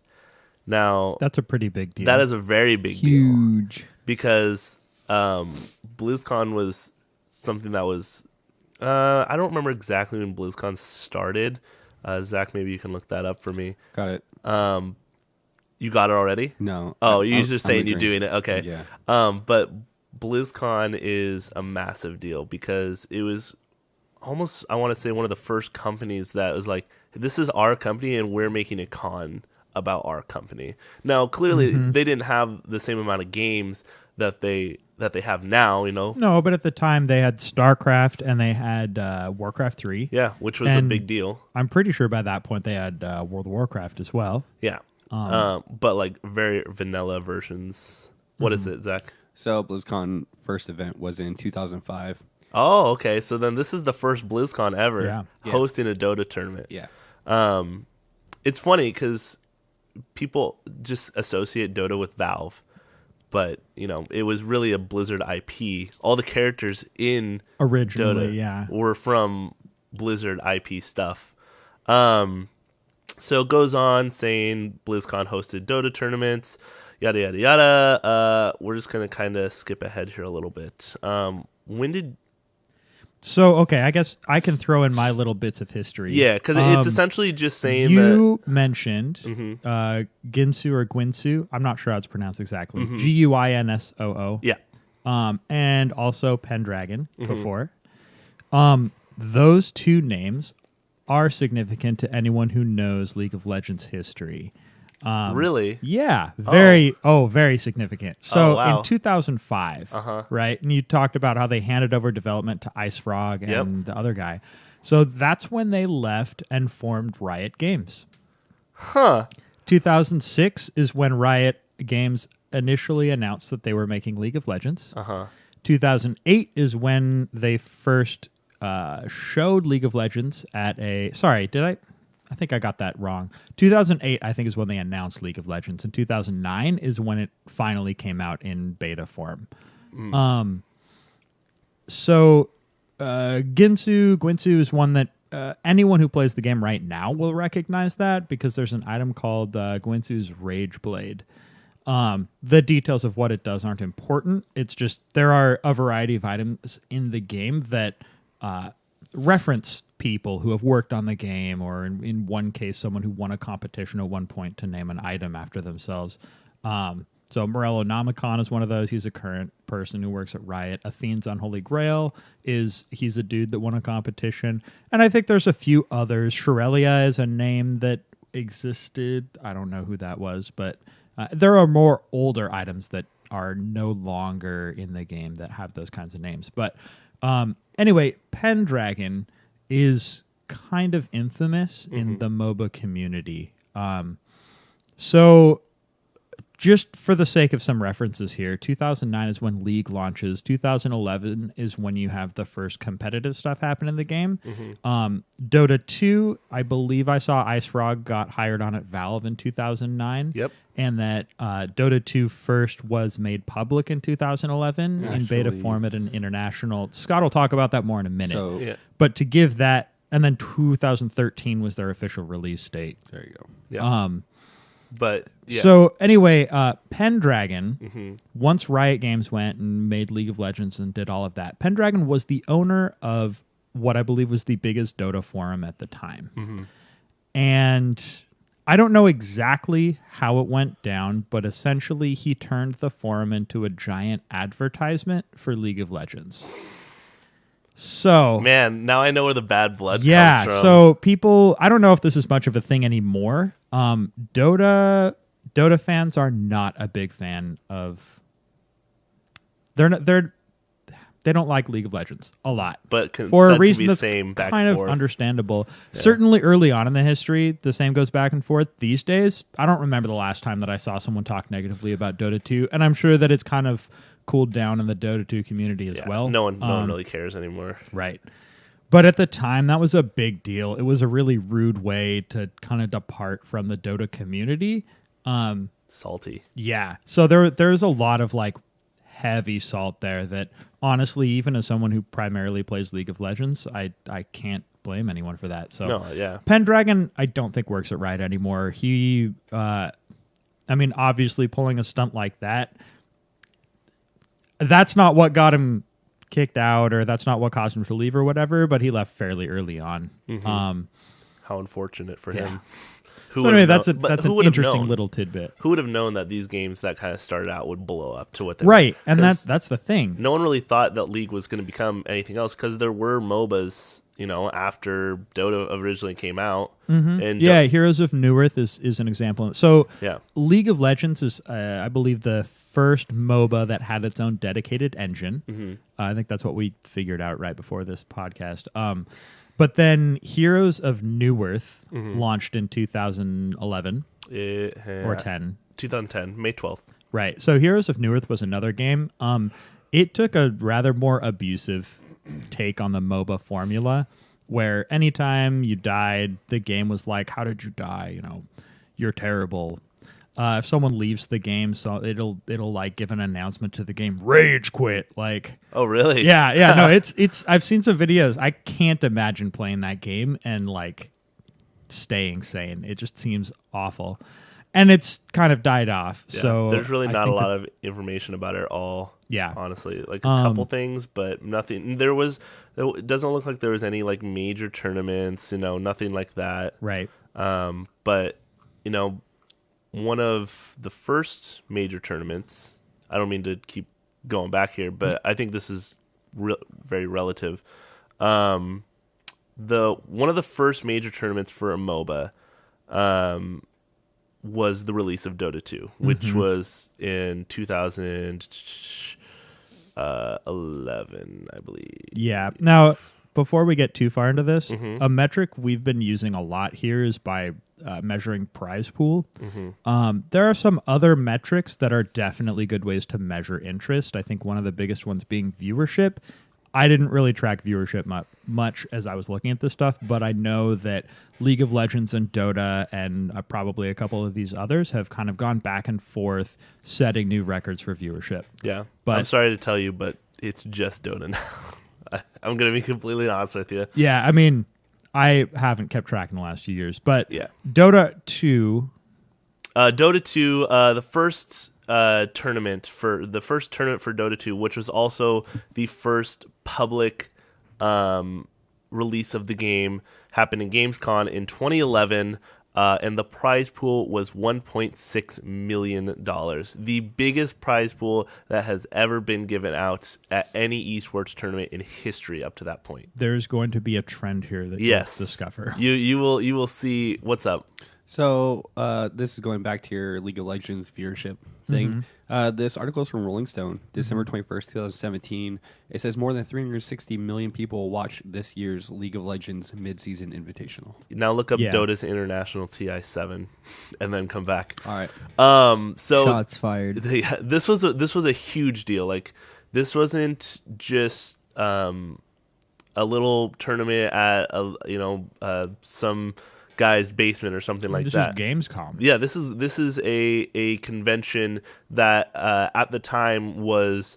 Now, That's a pretty big deal. that is a very big deal Huge. because BlizzCon was something that was I don't remember exactly when BlizzCon started. Zach, maybe you can look that up for me. Got it. You got it already? No. Oh, I'm- you're just I'm saying you're agreeing. doing it. Okay. Yeah. But BlizzCon is a massive deal because it was almost, I want to say, one of the first companies that was like, this is our company and we're making a con about our company. Now, clearly, they didn't have the same amount of games that they have now. No, but at the time they had StarCraft and they had Warcraft 3. Yeah, which was a big deal. I'm pretty sure by that point they had World of Warcraft as well. Yeah, but like very vanilla versions. What is it, Zach? So BlizzCon first event was in 2005. Oh, okay. So then this is the first BlizzCon ever Yeah. hosting a Dota tournament. Yeah. It's funny because people just associate Dota with Valve, but it was really a Blizzard IP. All the characters in Originally, Dota yeah. were from Blizzard IP stuff. So it goes on saying BlizzCon hosted Dota tournaments, yada yada yada. We're just gonna kind of skip ahead here a little bit. When did? So, okay, I guess I can throw in my little bits of history. Yeah, because it's essentially just saying you mentioned Mm-hmm. Ginsu or Gwinsu. I'm not sure how it's pronounced exactly. Guinsoo. Yeah. And also Pendragon Mm-hmm. before. Those two names are significant to anyone who knows League of Legends history. Really? Yeah, very significant. So wow. in 2005, right, and you talked about how they handed over development to Ice Frog and the other guy. So that's when they left and formed Riot Games. Huh. 2006 is when Riot Games initially announced that they were making League of Legends. 2008 is when they first showed League of Legends at a... Sorry, I think I got that wrong. 2008, I think, is when they announced League of Legends. And 2009 is when it finally came out in beta form. So Gwinsu is one that anyone who plays the game right now will recognize that because there's an item called Gwinsu's Rage Blade. The details of what it does aren't important. It's just there are a variety of items in the game that reference people who have worked on the game, or in one case, someone who won a competition at one point to name an item after themselves. So Morello Namicon is one of those. He's a current person who works at Riot. Athene's Unholy Grail he's a dude that won a competition. And I think there's a few others. Shirelia is a name that existed. I don't know who that was, but there are more older items that are no longer in the game that have those kinds of names. But anyway, Pendragon is kind of infamous in the MOBA community. So just for the sake of some references here, 2009 is when League launches. 2011 is when you have the first competitive stuff happen in the game. Dota 2, I believe I saw Ice Frog got hired on at Valve in 2009. Yep. And that Dota 2 first was made public in 2011 in beta form at an international... Scott will talk about that more in a minute. So, Yeah. But to give that... And then 2013 was their official release date. there you go. Yeah. But yeah. So anyway, Pendragon, once Riot Games went and made League of Legends and did all of that, Pendragon was the owner of what I believe was the biggest Dota forum at the time. And I don't know exactly how it went down, but essentially he turned the forum into a giant advertisement for League of Legends. So Man, now I know where the bad blood comes from. so people, I don't know if this is much of a thing anymore. Dota fans are not a big fan of. They don't like League of Legends a lot, But for a said to reason be that's same back kind and of forth. understandable. Certainly early on in the history, the same goes back and forth. These days, I don't remember the last time that I saw someone talk negatively about Dota 2, and I'm sure that it's kind of cooled down in the Dota 2 community as well. No one really cares anymore. Right. But at the time, that was a big deal. It was a really rude way to kind of depart from the Dota community. Salty. Yeah. So there's a lot of like heavy salt there that honestly, even as someone who primarily plays League of Legends, I can't blame anyone for that. So No, yeah. Pendragon, I don't think works at Riot anymore. He, obviously pulling a stunt like that, that's not what got him kicked out, or that's not what caused him to leave or whatever, but he left fairly early on. How unfortunate for him. Who So would anyway, have that's known- a but that's who an would have interesting known? little tidbit. Who would have known that these games that kind of started out would blow up to what they Right, were? and 'Cause that's the thing. no one really thought that League was going to become anything else because there were MOBAs, after Dota originally came out. And Yeah, Heroes of Newerth is an example. So Yeah. League of Legends is, I believe, the first MOBA that had its own dedicated engine. I think that's what we figured out right before this podcast. But then Heroes of Newerth launched in 2011 or 10. 2010, May 12th. Right. So Heroes of Newerth was another game. It took a rather more abusive take on the MOBA formula, where anytime you died, the game was like, "How did you die? You're terrible." If someone leaves the game, so it'll like give an announcement to the game, "Rage quit." Like, Oh, really? yeah. No, it's. I've seen some videos. I can't imagine playing that game and like staying sane. It just seems awful. And it's kind of died off. Yeah. So there's really I not a think lot of information about it at all. Yeah. Honestly, like a couple things, but nothing. It doesn't look like there was any like major tournaments, nothing like that. Right. But one of the first major tournaments, I don't mean to keep going back here, but I think this is very relative. One of the first major tournaments for a MOBA, was the release of Dota 2, which was in 2011, I believe. Yeah. Now, before we get too far into this, a metric we've been using a lot here is by measuring prize pool. There are some other metrics that are definitely good ways to measure interest. I think one of the biggest ones being viewership. I didn't really track viewership much as I was looking at this stuff, but I know that League of Legends and Dota and probably a couple of these others have kind of gone back and forth setting new records for viewership. Yeah. But I'm sorry to tell you, but it's just Dota now. I'm going to be completely honest with you. Yeah, I mean, I haven't kept track in the last few years, but Yeah. Dota 2. Dota 2, the first tournament for Dota 2, which was also the first public release of the game, happened in GamesCon in 2011, and the prize pool was $1.6 million. The biggest prize pool that has ever been given out at any esports tournament in history up to that point. There's going to be a trend here that Yes, you'll discover. You will see what's up. So this is going back to your League of Legends viewership thing. This article is from Rolling Stone, December 21st, 2017. It says more than 360 million people watched this year's League of Legends mid-season invitational. Now look up Yeah. Dota's International TI7, and then come back. All right. So Shots fired. this was a huge deal. Like, this wasn't just a little tournament at some guy's basement or something like This that. is Gamescom. Yeah, this is a convention that at the time was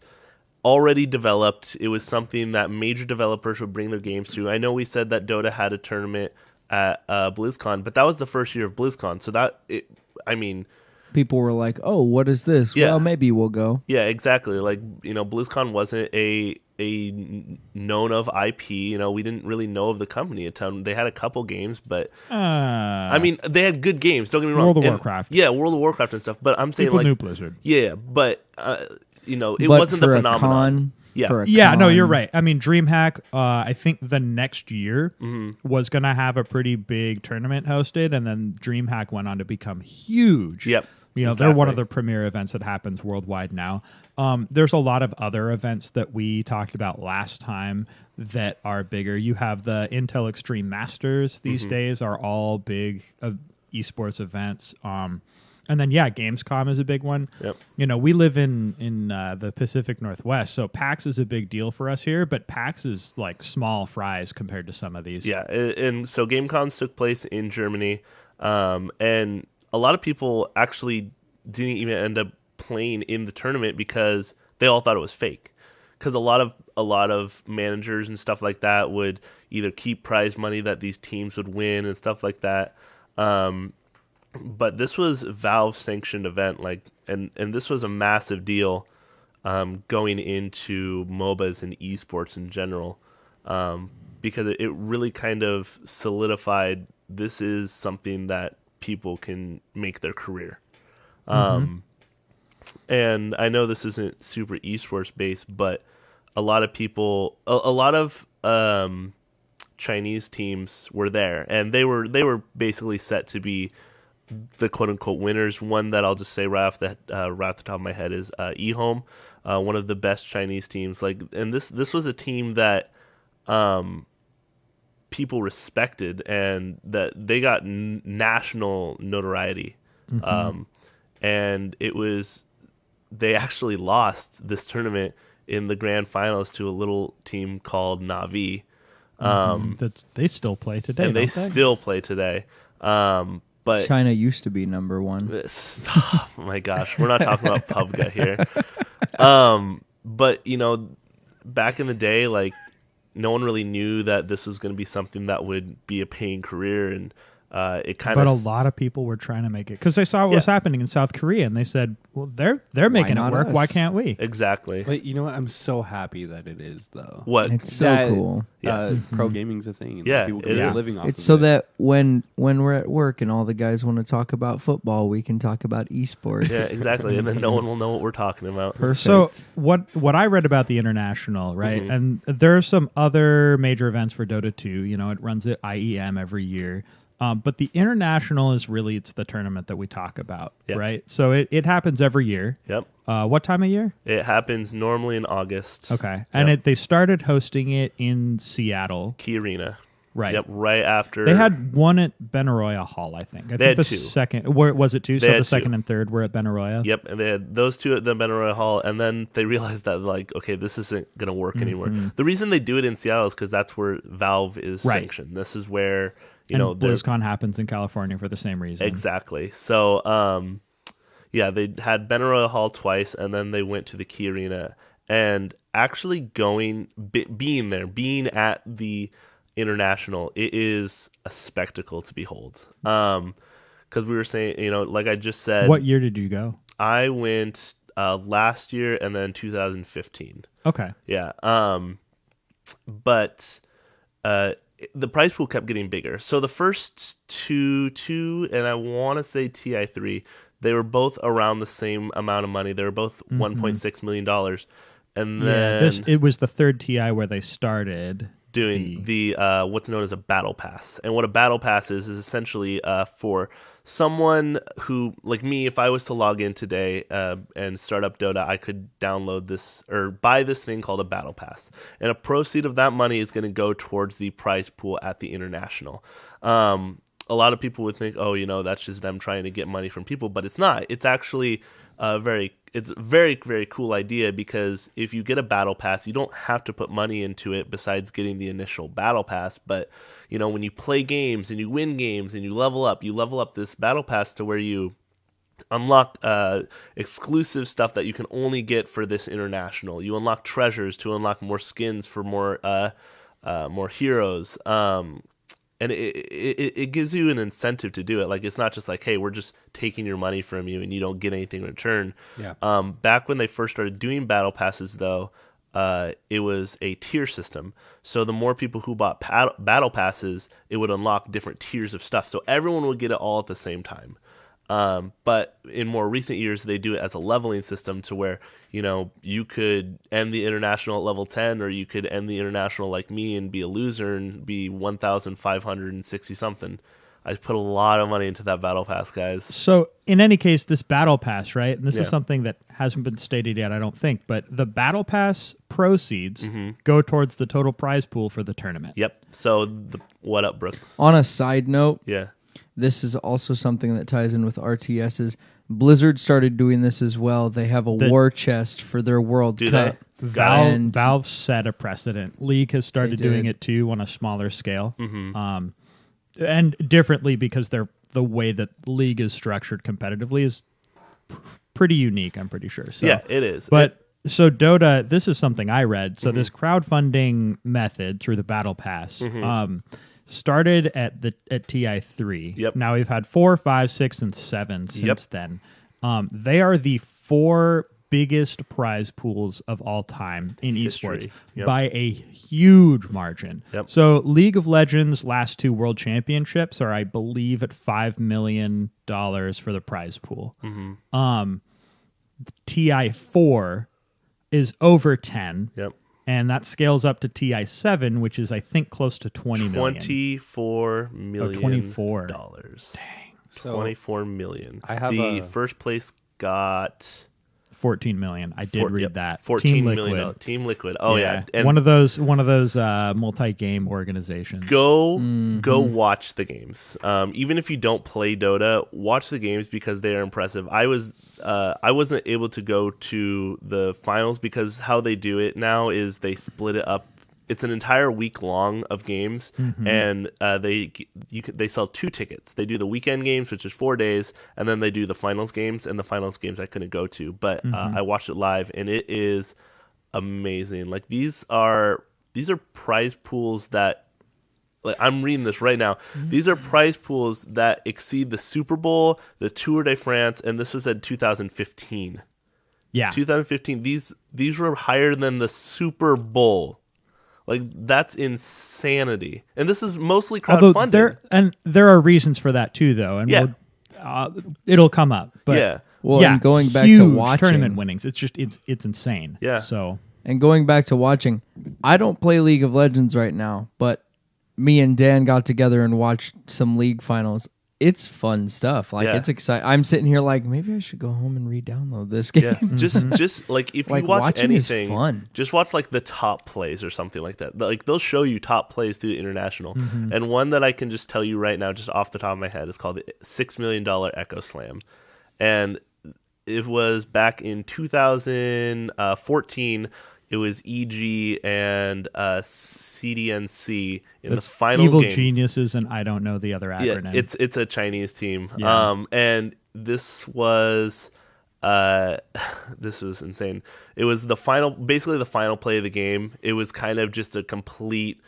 already developed. It was something that major developers would bring their games to. I know we said that Dota had a tournament at BlizzCon, but that was the first year of BlizzCon. So People were like, "Oh, what is this? Yeah. Well, maybe we'll go." yeah, exactly. Like, BlizzCon wasn't a known of IP. We didn't really know of the company a ton. They had a couple games, but they had good games. Don't get me wrong. World of And- Warcraft. Yeah, World of Warcraft and stuff. But I'm saying, People like, knew Blizzard. yeah, but it But wasn't the for a phenomenon. con, Yeah. for a Yeah, no, con- you're right. I mean, DreamHack, I think the next year was going to have a pretty big tournament hosted, and then DreamHack went on to become huge. Yep. They're one of Exactly. the premier events that happens worldwide now. There's a lot of other events that we talked about last time that are bigger. You have the Intel Extreme Masters these days are all big esports events. And then, Gamescom is a big one. Yep. We live in the Pacific Northwest, so PAX is a big deal for us here, but PAX is like small fries compared to some of these. Yeah, and so GameCons took place in Germany, and a lot of people actually didn't even end up playing in the tournament because they all thought it was fake. Because a lot of managers and stuff like that would either keep prize money that these teams would win and stuff like that. But this was a Valve sanctioned event, and this was a massive deal going into MOBAs and esports in general, because it really kind of solidified this is something that people can make their career. And I know this isn't super esports based, but a lot of people, a lot of Chinese teams were there, and they were basically set to be the quote unquote winners. One that I'll just say right off the top of my head is eHome, one of the best Chinese teams. And this was a team that people respected, and that they got national notoriety. And they actually lost this tournament in the grand finals to a little team called Na'Vi. They still play today. And they still play today. But China used to be number one. Oh my gosh, we're not talking about PUBG here. But back in the day, like, no one really knew that this was going to be something that would be a paying career, and it kind of. But a lot of people were trying to make it because they saw what was happening in South Korea, and they said, "Well, they're making it work. us? Why can't we?" Exactly. But you know what? I'm so happy that it is, though. What? It's so That, cool. Yes. Pro gaming's a thing. Yeah, People it can make a is. living off It's of so it. that when we're at work and all the guys want to talk about football, we can talk about esports. Yeah, exactly. And then no one will know what we're talking about. Perfect. So what I read about the international, right? And there are some other major events for Dota 2. It runs at IEM every year. But the international is really, it's the tournament that we talk about, Yep. right? So it happens every year. Yep. What time of year? It happens normally in August. Okay. And Yep. they started hosting it in Seattle. Key Arena. Right. Yep. Right after. They had one at Benaroya Hall, I think. I think had the two. second, where was it two? They So had the second two. and third were at Benaroya. Yep, and they had those two at the Benaroya Hall, and then they realized that, like, okay, this isn't going to work anymore. The reason they do it in Seattle is because that's where Valve is Right. sanctioned. This is where, And they're- BlizzCon happens in California for the same reason. Exactly. So, yeah, they had Benaroya Hall twice, and then they went to the Key Arena. And actually being at the international, it is a spectacle to behold. Because we were saying, like I just said, What year did you go? I went last year and then 2015. Okay. Yeah. But the prize pool kept getting bigger. So the first two, and I want to say TI3, they were both around the same amount of money. They were both $1.6 million. And then it was the third TI where they started doing the what's known as a battle pass. And what a battle pass is essentially for someone who, like me, if I was to log in today and start up Dota, I could download this or buy this thing called a battle pass. And a proceed of that money is going to go towards the prize pool at the international. A lot of people would think, that's just them trying to get money from people, but it's not. It's actually it's a very, very cool idea, because if you get a battle pass, you don't have to put money into it besides getting the initial battle pass. But, when you play games and you win games and you level up this battle pass to where you unlock exclusive stuff that you can only get for this international. You unlock treasures to unlock more skins for more heroes. And it gives you an incentive to do it. Like, it's not just like, hey, we're just taking your money from you and you don't get anything in return. Yeah. Back when they first started doing battle passes, though, it was a tier system. So the more people who bought battle passes, it would unlock different tiers of stuff. So everyone would get it all at the same time. But in more recent years, they do it as a leveling system to where, you could end the international at level 10, or you could end the international like me and be a loser and be 1,560 something. I put a lot of money into that battle pass, guys. So in any case, this battle pass, right? And this Yeah. is something that hasn't been stated yet, I don't think, but the battle pass proceeds go towards the total prize pool for the tournament. Yep. So what up, Brooks? On a side note, Yeah. this is also something that ties in with RTS's. Blizzard started doing this as well. They have a war chest for their World Do Cup. they? And- Valve set a precedent. League has started They doing did. it too on a smaller scale, and differently, because the way that League is structured competitively is pretty unique. I'm pretty sure. So, Yeah, it is. But so Dota, this is something I read. So this crowdfunding method through the Battle Pass started at TI3. Yep. Now we've had 4, 5, 6, and 7 since Yep. then. They are the 4 biggest prize pools of all time in History. esports Yep. by a huge margin. Yep. So League of Legends last 2 world championships are, I believe, at $5 million for the prize pool. TI4 is over 10. Yep. And that scales up to TI7, which is, I think, close to 20 million. $24 million. 24. Dollars. So 24 million. I have the a- first place got 14 million. I did read that. 14 Team million. Liquid. Team Liquid. Oh yeah. And one of those multi-game organizations. go watch the games. Even if you don't play Dota, watch the games because they are impressive. I wasn't able to go to the finals because how they do it now is they split it up. It's an entire week long of games, and they sell 2 tickets. They do the weekend games, which is 4 days, and then they do the finals games. And the finals games I couldn't go to, but I watched it live, and it is amazing. Like these are prize pools that, like I'm reading this right now. These are prize pools that exceed the Super Bowl, the Tour de France, and this is in 2015. Yeah. 2015. These were higher than the Super Bowl. Like that's insanity, and this is mostly Although crowdfunded. there are reasons for that too, though, and Yeah. it'll come up. But Yeah. Well, yeah, and going back huge to watching tournament winnings, it's insane. Yeah. So And going back to watching, I don't play League of Legends right now, but me and Dan got together and watched some league finals. It's fun stuff. Like Yeah. it's exciting. I'm sitting here like maybe I should go home and re-download this game. Yeah, just like if Like, you watch watching is anything, fun. just watch like the top plays or something like that. Like they'll show you top plays through the international, and one that I can just tell you right now, just off the top of my head, is called the $6 million Echo Slam, and it was back in 2014. It was EG and CDNC in the final evil game. geniuses, and I don't know the other acronym. Yeah, it's a Chinese team. Yeah. And this was this was insane. It was basically the final play of the game. It was kind of just a complete,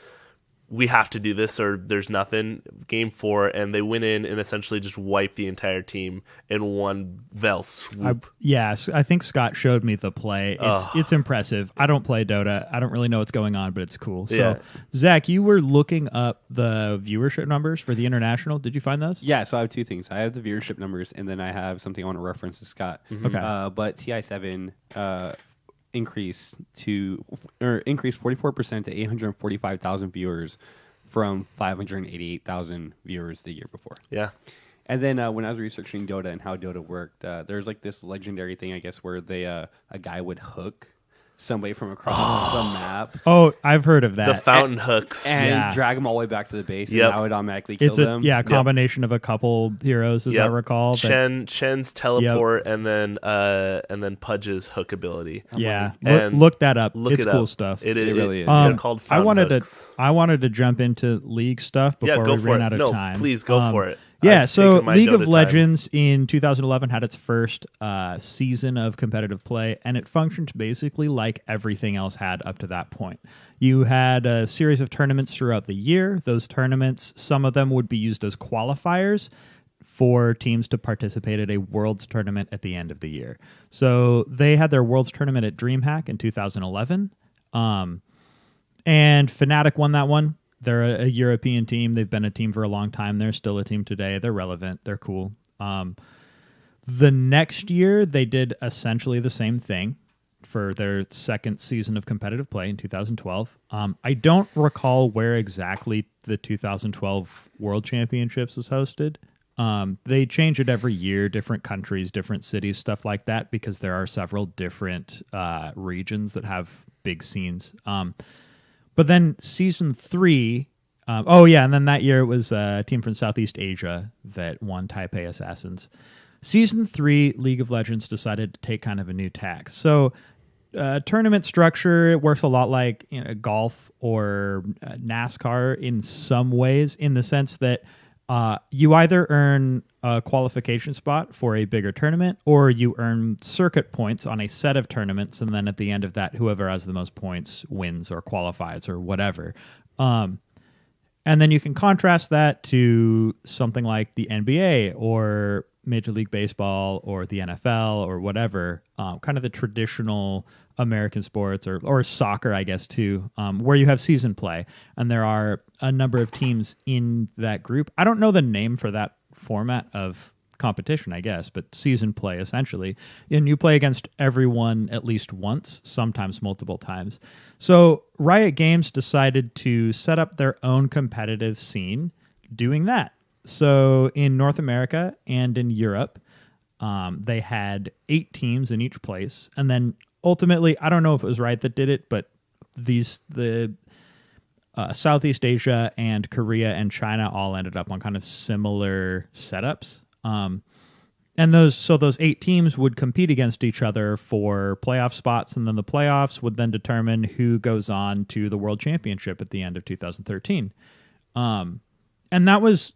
we have to do this or there's nothing. Game 4, and they went in and essentially just wiped the entire team in one fell swoop. I think Scott showed me the play. It's impressive. I don't play Dota. I don't really know what's going on, but it's cool. So, Yeah. Zach, you were looking up the viewership numbers for the international. Did you find those? Yeah, so I have 2 things. I have the viewership numbers, and then I have something I want to reference to Scott. Okay. But TI7 increased 44% to 845,000 viewers from 588,000 viewers the year before. Yeah. And then when I was researching Dota and how Dota worked, there's like this legendary thing, I guess, where a guy would hook somebody from across the map Oh, I've heard of The that. fountain hooks. and Yeah. drag them all the way back to the base, Yep. and that would automatically kill It's them. a combination of a couple heroes, as I Yep. recall. that- Chen's teleport and then Pudge's hook ability. yeah, And look that up. Look It's it cool up. stuff. It really is. They're called I fountain wanted hooks. to jump into league stuff before Yeah, go we for ran it. out of No, time. please go for it. Yeah, I've so taken my League Dota of time. Legends in 2011 had its first season of competitive play, and it functioned basically like everything else had up to that point. You had a series of tournaments throughout the year. Those tournaments, some of them would be used as qualifiers for teams to participate at a Worlds tournament at the end of the year. So they had their Worlds tournament at DreamHack in 2011, and Fnatic won that one. They're a European team. They've been a team for a long time. They're still a team today. They're relevant. They're cool. The next year, they did essentially the same thing for their second season of competitive play in 2012. I don't recall where exactly the 2012 World Championships was hosted. They change it every year, different countries, different cities, stuff like that, because there are several different regions that have big scenes. But then season 3, and then that year it was a team from Southeast Asia that won Taipei Assassins. Season 3, League of Legends decided to take kind of a new tack. So tournament structure, it works a lot like golf or NASCAR in some ways, in the sense that you either earn a qualification spot for a bigger tournament, or you earn circuit points on a set of tournaments, and then at the end of that, whoever has the most points wins or qualifies or whatever. And then you can contrast that to something like the NBA or Major League Baseball or the NFL or whatever, kind of the traditional American sports or soccer, I guess, too, where you have season play. And there are a number of teams in that group. I don't know the name for that format of competition, I guess, but season play, essentially. And you play against everyone at least once, sometimes multiple times. So Riot Games decided to set up their own competitive scene doing that. So in North America and in Europe, they had 8 teams in each place. And then ultimately, I don't know if it was Riot that did it, but the Southeast Asia and Korea and China all ended up on kind of similar setups. And those 8 teams would compete against each other for playoff spots, and then the playoffs would then determine who goes on to the World Championship at the end of 2013. And that was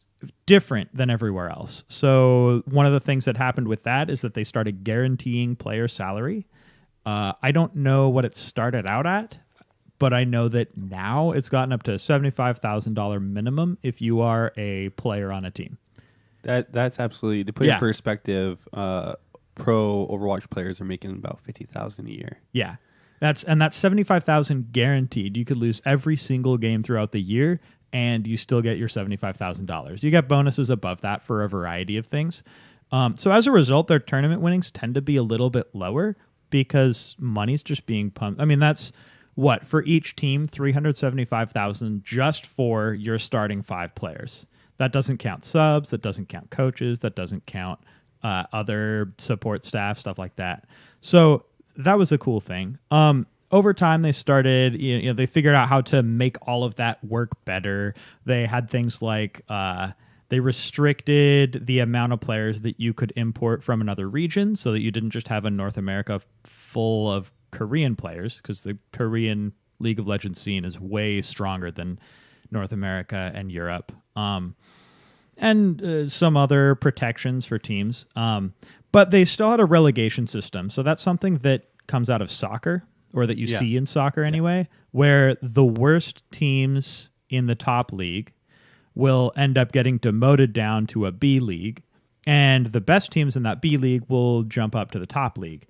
different than everywhere else. So one of the things that happened with that is that they started guaranteeing player salary. I don't know what it started out at, but I know that now it's gotten up to a $75,000 minimum if you are a player on a team. That's absolutely, to put it in perspective, pro Overwatch players are making about $50,000 a year. Yeah. That's $75,000 guaranteed. You could lose every single game throughout the year and you still get your $75,000. You get bonuses above that for a variety of things. So as a result, their tournament winnings tend to be a little bit lower because money's just being pumped. I mean, that's what, for each team, $375,000 just for your starting 5 players. That doesn't count subs. That doesn't count coaches. That doesn't count other support staff, stuff like that. So that was a cool thing. Over time, they started, they figured out how to make all of that work better. They had things like they restricted the amount of players that you could import from another region so that you didn't just have a North America full of Korean players, because the Korean League of Legends scene is way stronger than North America and Europe. And some other protections for teams. But they still had a relegation system. So that's something that comes out of soccer, or that you see in soccer anyway, where the worst teams in the top league will end up getting demoted down to a B league, and the best teams in that B league will jump up to the top league.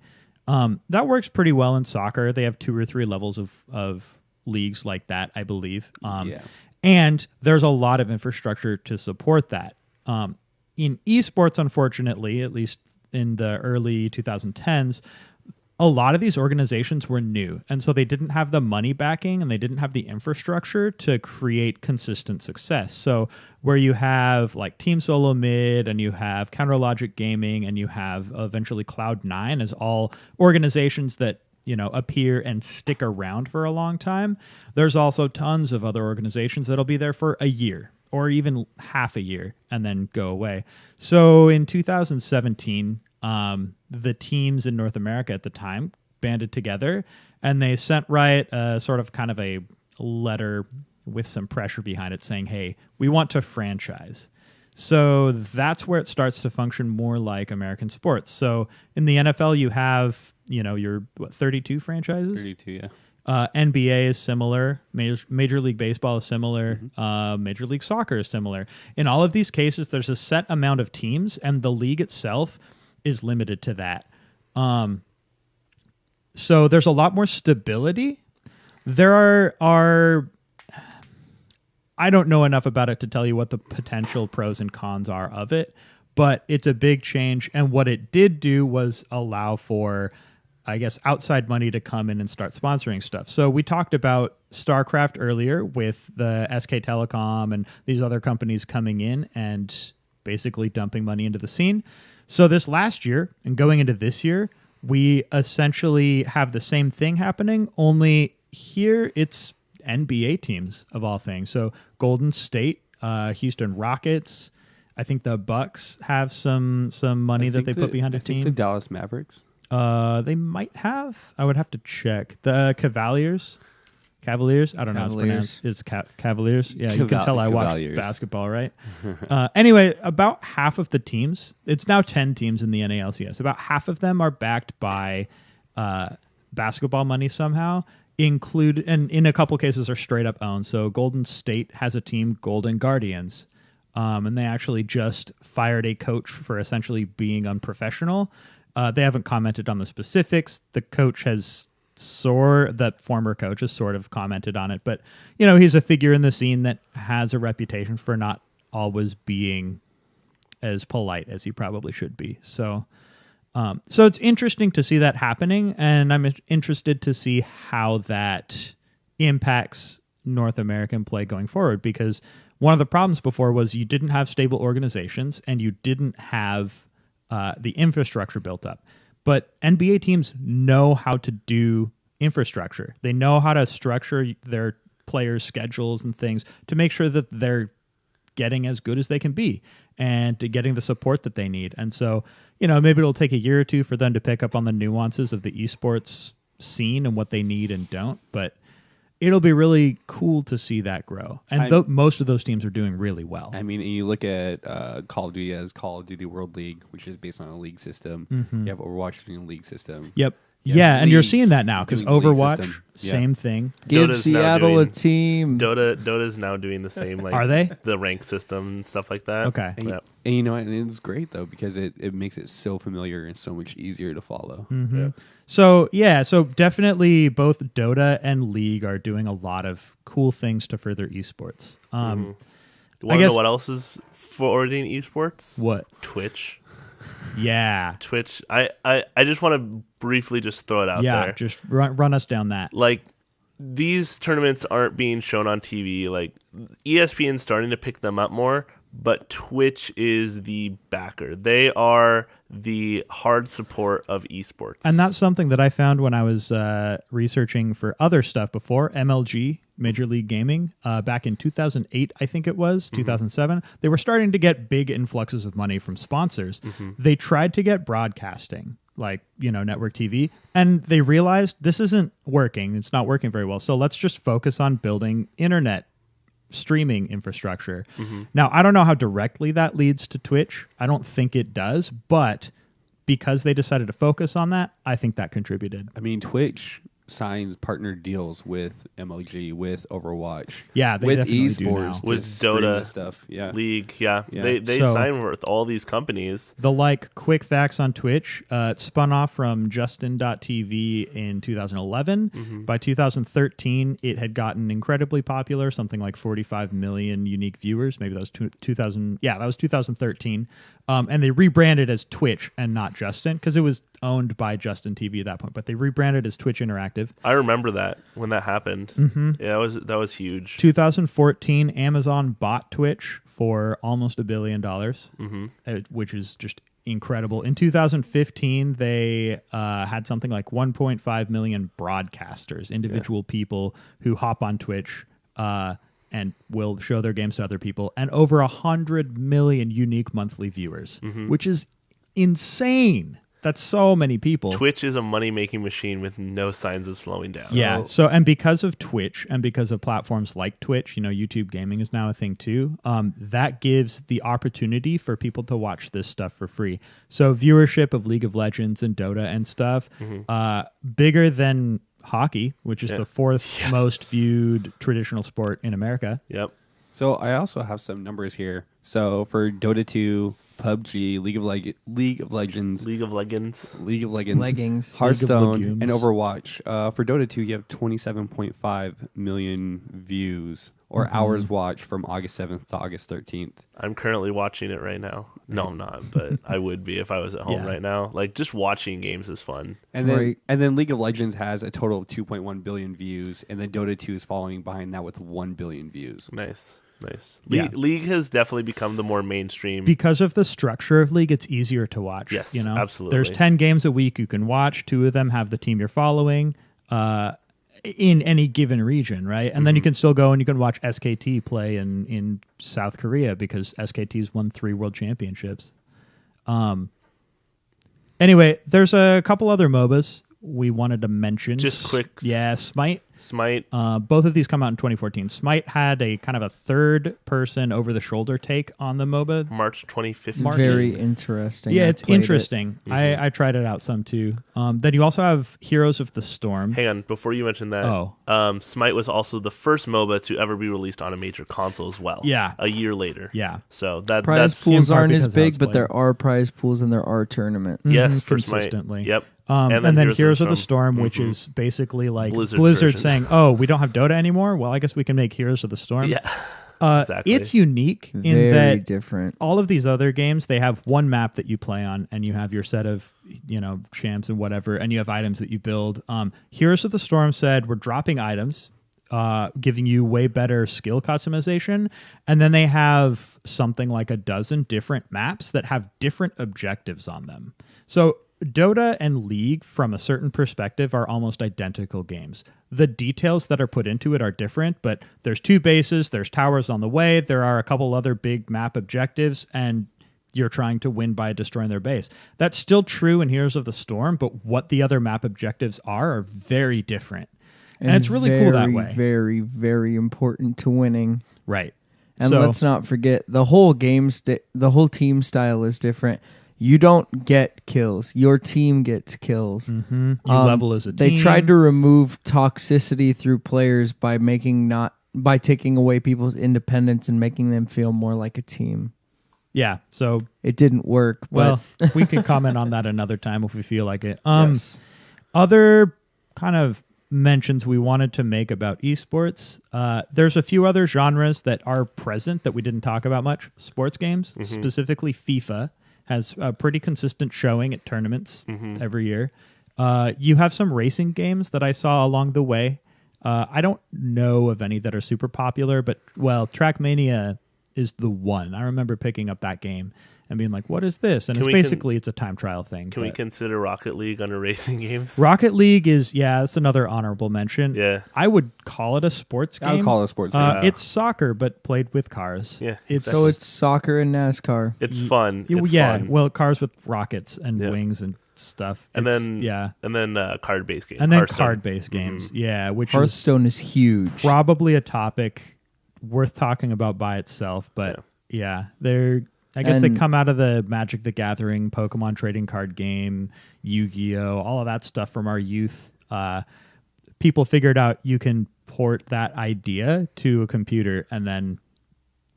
That works pretty well in soccer. They have 2 or 3 levels of leagues like that, I believe. And there's a lot of infrastructure to support that. In esports, unfortunately, at least in the early 2010s, a lot of these organizations were new. And so they didn't have the money backing and they didn't have the infrastructure to create consistent success. So where you have like Team Solo Mid and you have Counterlogic Gaming and you have eventually Cloud9 as all organizations that appear and stick around for a long time. There's also tons of other organizations that'll be there for a year or even half a year and then go away. So in 2017, the teams in North America at the time banded together and they sent Riot sort of kind of a letter with some pressure behind it saying, hey, we want to franchise. So that's where it starts to function more like American sports. So in the NFL, you have, your 32 franchises? 32, yeah. NBA is similar. Major League Baseball is similar. Major League Soccer is similar. In all of these cases, there's a set amount of teams, and the league itself is limited to that. So there's a lot more stability. There are I don't know enough about it to tell you what the potential pros and cons are of it, but it's a big change. And what it did do was allow for, I guess, outside money to come in and start sponsoring stuff. So we talked about StarCraft earlier with the SK Telecom and these other companies coming in and basically dumping money into the scene. So this last year and going into this year, we essentially have the same thing happening, only here it's NBA teams of all things. So Golden State, Houston Rockets, I think the Bucks have some money that they put behind a team. The Dallas Mavericks. They might have. I would have to check. The Cavaliers. I don't know how it's pronounced. It's Cavaliers. Yeah, you can tell I watch basketball, right? Anyway, about half of the teams, it's now 10 teams in the NALCS. About half of them are backed by basketball money somehow. include, and in a couple cases are straight up owned. So Golden State has a team, Golden Guardians, and they actually just fired a coach for essentially being unprofessional. They haven't commented on the specifics. The coach has that former coach has sort of commented on it, but he's a figure in the scene that has a reputation for not always being as polite as he probably should be. So it's interesting to see that happening, and I'm interested to see how that impacts North American play going forward, because one of the problems before was you didn't have stable organizations and you didn't have the infrastructure built up. But NBA teams know how to do infrastructure. They know how to structure their players' schedules and things to make sure that they're getting as good as they can be and getting the support that they need. And so, maybe it'll take a year or two for them to pick up on the nuances of the esports scene and what they need and don't. But it'll be really cool to see that grow. And most of those teams are doing really well. I mean, you look at Call of Duty as Call of Duty World League, which is based on a league system. Mm-hmm. You have Overwatch doing a league system. Yep. You have Yeah, and League you're seeing that now because doing the league Overwatch, system. Yeah. same thing. Give Dota's now Seattle a doing- team. Dota's now doing the same, like Are they? the rank system and stuff like that. Okay. And, Yep. and you know what? And it's great, though, because it makes it so familiar and so much easier to follow. Mm-hmm. Yeah. So definitely both Dota and League are doing a lot of cool things to further esports. You I want to guess- know what else is forwarding esports? What? Twitch. Yeah. Twitch. I just want to briefly just throw it out Yeah, there. just run us down that. Like, these tournaments aren't being shown on TV. Like, ESPN's starting to pick them up more, but Twitch is the backer. They are the hard support of esports. And that's something that I found when I was researching for other stuff before, MLG, Major League Gaming, back in 2008, I think it was, 2007. They were starting to get big influxes of money from sponsors. They tried to get broadcasting, like, network TV, and they realized this isn't working. It's not working very well. So let's just focus on building internet streaming infrastructure. Now, I don't know how directly that leads to Twitch. I don't think it does, but because they decided to focus on that, I think that contributed. I mean, Twitch signs partner deals with MLG, with Overwatch, Yeah, they with definitely do now. esports, With to stream Dota, this stuff. Yeah, League, yeah. Yeah. They So- sign with all these companies. The quick facts on Twitch, it spun off from Justin.tv in 2011. By 2013, it had gotten incredibly popular, something like 45 million unique viewers. Maybe that was 2000. Yeah, that was 2013. And they rebranded as Twitch and not Justin because it was owned by Justin TV at that point. But they rebranded as Twitch Interactive. I remember that when that happened. Yeah, that was huge. 2014, Amazon bought Twitch for almost $1 billion, which is just incredible. In 2015, they had something like 1.5 million broadcasters, individual people who hop on Twitch and will show their games to other people, and over 100 million unique monthly viewers, which is insane. That's so many people. Twitch is a money-making machine with no signs of slowing down. Yeah. So, and because of Twitch and because of platforms like Twitch, YouTube Gaming is now a thing too. That gives the opportunity for people to watch this stuff for free. So, viewership of League of Legends and Dota and stuff, bigger than hockey, which is the fourth most viewed traditional sport in America. Yep. So I also have some numbers here. So for Dota 2, PUBG, League of Legends, League of Legends. Leggings. Hearthstone, Legumes. and Overwatch. For Dota 2, you have 27.5 million views or hours watched from August 7th to August 13th. I'm currently watching it right now. No, I'm not, but I would be if I was at home right now. Like, just watching games is fun. And then, Right. and then League of Legends has a total of 2.1 billion views, and then Dota 2 is following behind that with 1 billion views. Nice. Yeah. League has definitely become the more mainstream. Because of the structure of League, it's easier to watch. Yes, you know? absolutely. There's 10 games a week you can watch. 2 of them have the team you're following in any given region, right? And then you can still go and you can watch SKT play in South Korea because SKT's won 3 world championships. Anyway, there's a couple other MOBAs. we wanted to mention. Just quick. Yeah, Smite. Both of these come out in 2014. Smite had a kind of a third-person over-the-shoulder take on the MOBA. March 2015. Very interesting. Yeah, I it's played interesting. I tried it out some too. Then you also have Heroes of the Storm. Hang on, before you mention that, Smite was also the first MOBA to ever be released on a major console as well. Yeah. A year later. Yeah. So prize that's pools aren't as because how big, it's but played. there are prize pools and there are tournaments. yes for consistently. Smite. Yep. And then Heroes of the Storm, which is basically like Blizzard version. saying, "Oh, we don't have Dota anymore. Well, I guess we can make Heroes of the Storm." Yeah. Exactly. It's unique in Very that different. all of these other games, they have one map that you play on, and you have your set of champs and whatever, and you have items that you build. Heroes of the Storm said we're dropping items, giving you way better skill customization, and then they have something like a dozen different maps that have different objectives on them. So Dota and League, from a certain perspective, are almost identical games. The details that are put into it are different, but there's 2 bases, there's towers on the way, there are a couple other big map objectives, and you're trying to win by destroying their base. That's still true in Heroes of the Storm, but what the other map objectives are very different. And it's really cool that way. Very, very important to winning. Right. And So- let's not forget, the whole the whole team style is different. You don't get kills. Your team gets kills. Mm-hmm. You level as a They team. tried to remove toxicity through players by taking away people's independence and making them feel more like a team. Yeah, so, It didn't work. well, But we can comment on that another time if we feel like it. yes. Other kind of mentions we wanted to make about esports. There's a few other genres that are present that we didn't talk about much. Sports games, specifically FIFA, has a pretty consistent showing at tournaments every year. You have some racing games that I saw along the way. I don't know of any that are super popular, but, well, Trackmania is the one. I remember picking up that game and being like, what is this? And it's a time trial thing. Can we consider Rocket League under racing games? Rocket League is, that's another honorable mention. Yeah. I would call it a sports game. I would call it a sports game. It's soccer, but played with cars. Yeah, It's exactly. So it's soccer and NASCAR. It's fun. It's yeah, fun. well, cars with rockets and Yeah. wings and stuff. And It's- then and card-based games. then Hearthstone. card-based games. Yeah, which is Hearthstone is huge. probably a topic worth talking about by itself. But I guess they And- come out of the Magic the Gathering, Pokemon trading card game, Yu-Gi-Oh, all of that stuff from our youth. People figured out you can port that idea to a computer and then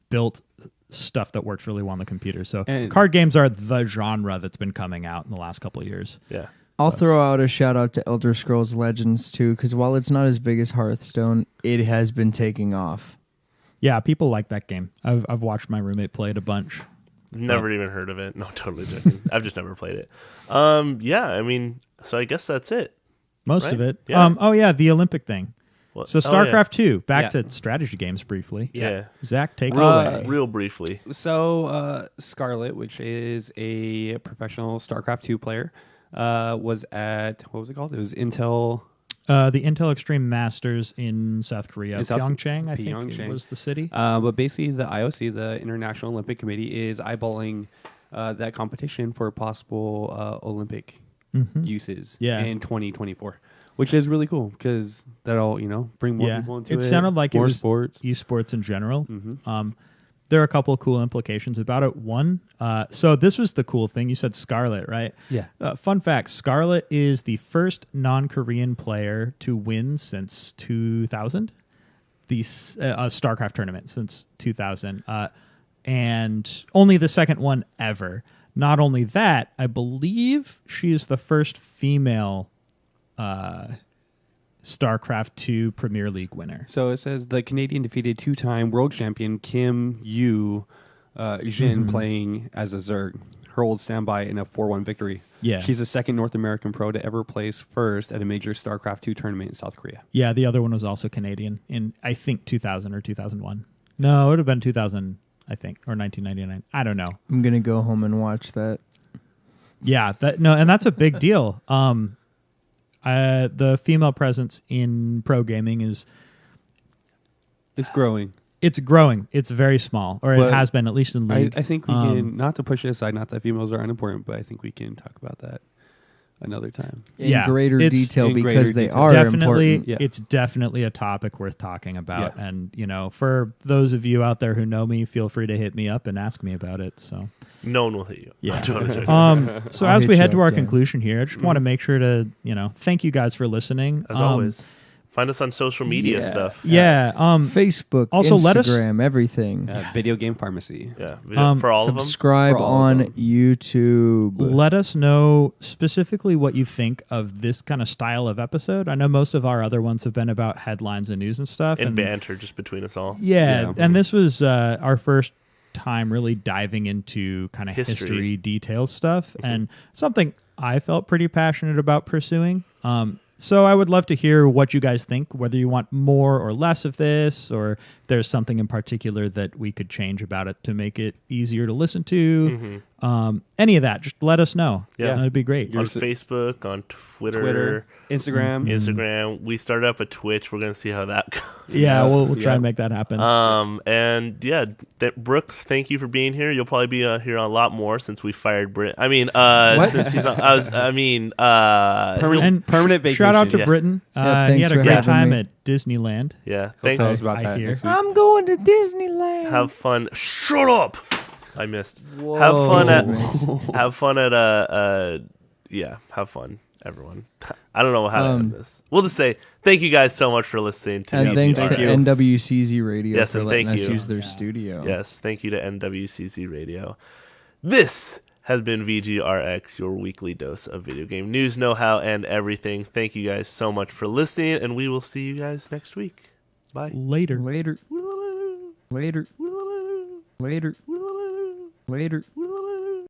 built stuff that works really well on the computer. So And- card games are the genre that's been coming out in the last couple of years. Yeah. I'll throw out a shout out to Elder Scrolls Legends too, because while it's not as big as Hearthstone, it has been taking off. Yeah, people like that game. I've watched my roommate play it a bunch. Never even heard of it. No, totally joking. I've just never played it. So I guess that's it. Most Right? of it. Yeah. The Olympic thing. What? So Oh, yeah. StarCraft 2, back Yeah. to strategy games briefly. Yeah. Zach, take it away. Real briefly. So Scarlet, which is a professional StarCraft 2 player, was at, what was it called? It was Intel. The Intel Extreme Masters in South Korea. In South- Pyeongchang, I think Pyeongchang. it was the city. But basically, the IOC, the International Olympic Committee, is eyeballing that competition for possible Olympic uses Yeah. in 2024, which is really cool because that'll bring more people into it. It sounded like more it was sports. esports in general. There are a couple of cool implications about it. One, so this was the cool thing. You said Scarlet, right? Yeah. Fun fact, Scarlet is the first non-Korean player to win since 2000. The StarCraft tournament since 2000. And only the second one ever. Not only that, I believe she is the first female StarCraft 2 Premier League winner. So it says the Canadian defeated two-time world champion Kim Yu Jin playing as a Zerg. Her old standby in a 4-1 victory. Yeah. She's the second North American pro to ever place first at a major StarCraft 2 tournament in South Korea. Yeah, the other one was also Canadian in, I think, 2000 or 2001. No, it would have been 2000, I think, or 1999. I don't know. I'm gonna go home and watch that. Yeah, and that's a big deal. The female presence in pro gaming It's growing. it's growing. It's very small, or it But has been, at least in league. I think we can, not to push it aside, not that females are unimportant, but I think we can talk about that. another time. in greater it's detail in greater because they detail. are definitely important. Yeah. it's definitely a topic worth talking about. Yeah. And for those of you out there who know me, feel free to hit me up and ask me about it. So No one will hit you. yeah. I'm totally joking. So I'll as hit we you head to up, our Dan. conclusion here, I just want to make sure to thank you guys for listening. As always, find us on social media stuff. Yeah. Facebook, Also, Instagram, let us- everything. Video Game Pharmacy. Yeah, for all of them. Subscribe For all of on them. YouTube. Let us know specifically what you think of this kind of style of episode. I know most of our other ones have been about headlines and news and stuff. And banter just between us all. Yeah, Yeah. and this was our first time really diving into kind of History. history details stuff, and something I felt pretty passionate about pursuing. So I would love to hear what you guys think, whether you want more or less of this, or if there's something in particular that we could change about it to make it easier to listen to. Any of that, just let us know. Yeah. That'd be great. On Facebook, on Twitter, Instagram. Instagram. We started up a Twitch. We're going to see how that goes. Yeah, we'll try Yeah. and make that happen. And yeah, Brooks, thank you for being here. You'll probably be here a lot more since we fired Brit. I mean, since he's on, Permanent vacation. Shout out to Yeah. Britton. Yeah, He thanks had a for great having time me. at Disneyland. yeah, Tell us thanks. about I that hear. next week. I'm going to Disneyland. Have fun. Shut up. I missed. Whoa. Have fun at. Goodness. Have fun at. Yeah. Have fun, everyone. I don't know how to end this. We'll just say thank you guys so much for listening to. And thanks to VGRx. NWCZ Radio Yes, for and letting thank us you. use their studio. Yes, thank you to NWCC Radio. This has been VGRx, your weekly dose of video game news, know-how, and everything. Thank you guys so much for listening, and we will see you guys next week. Bye. Later. Later. Later. Later. Later.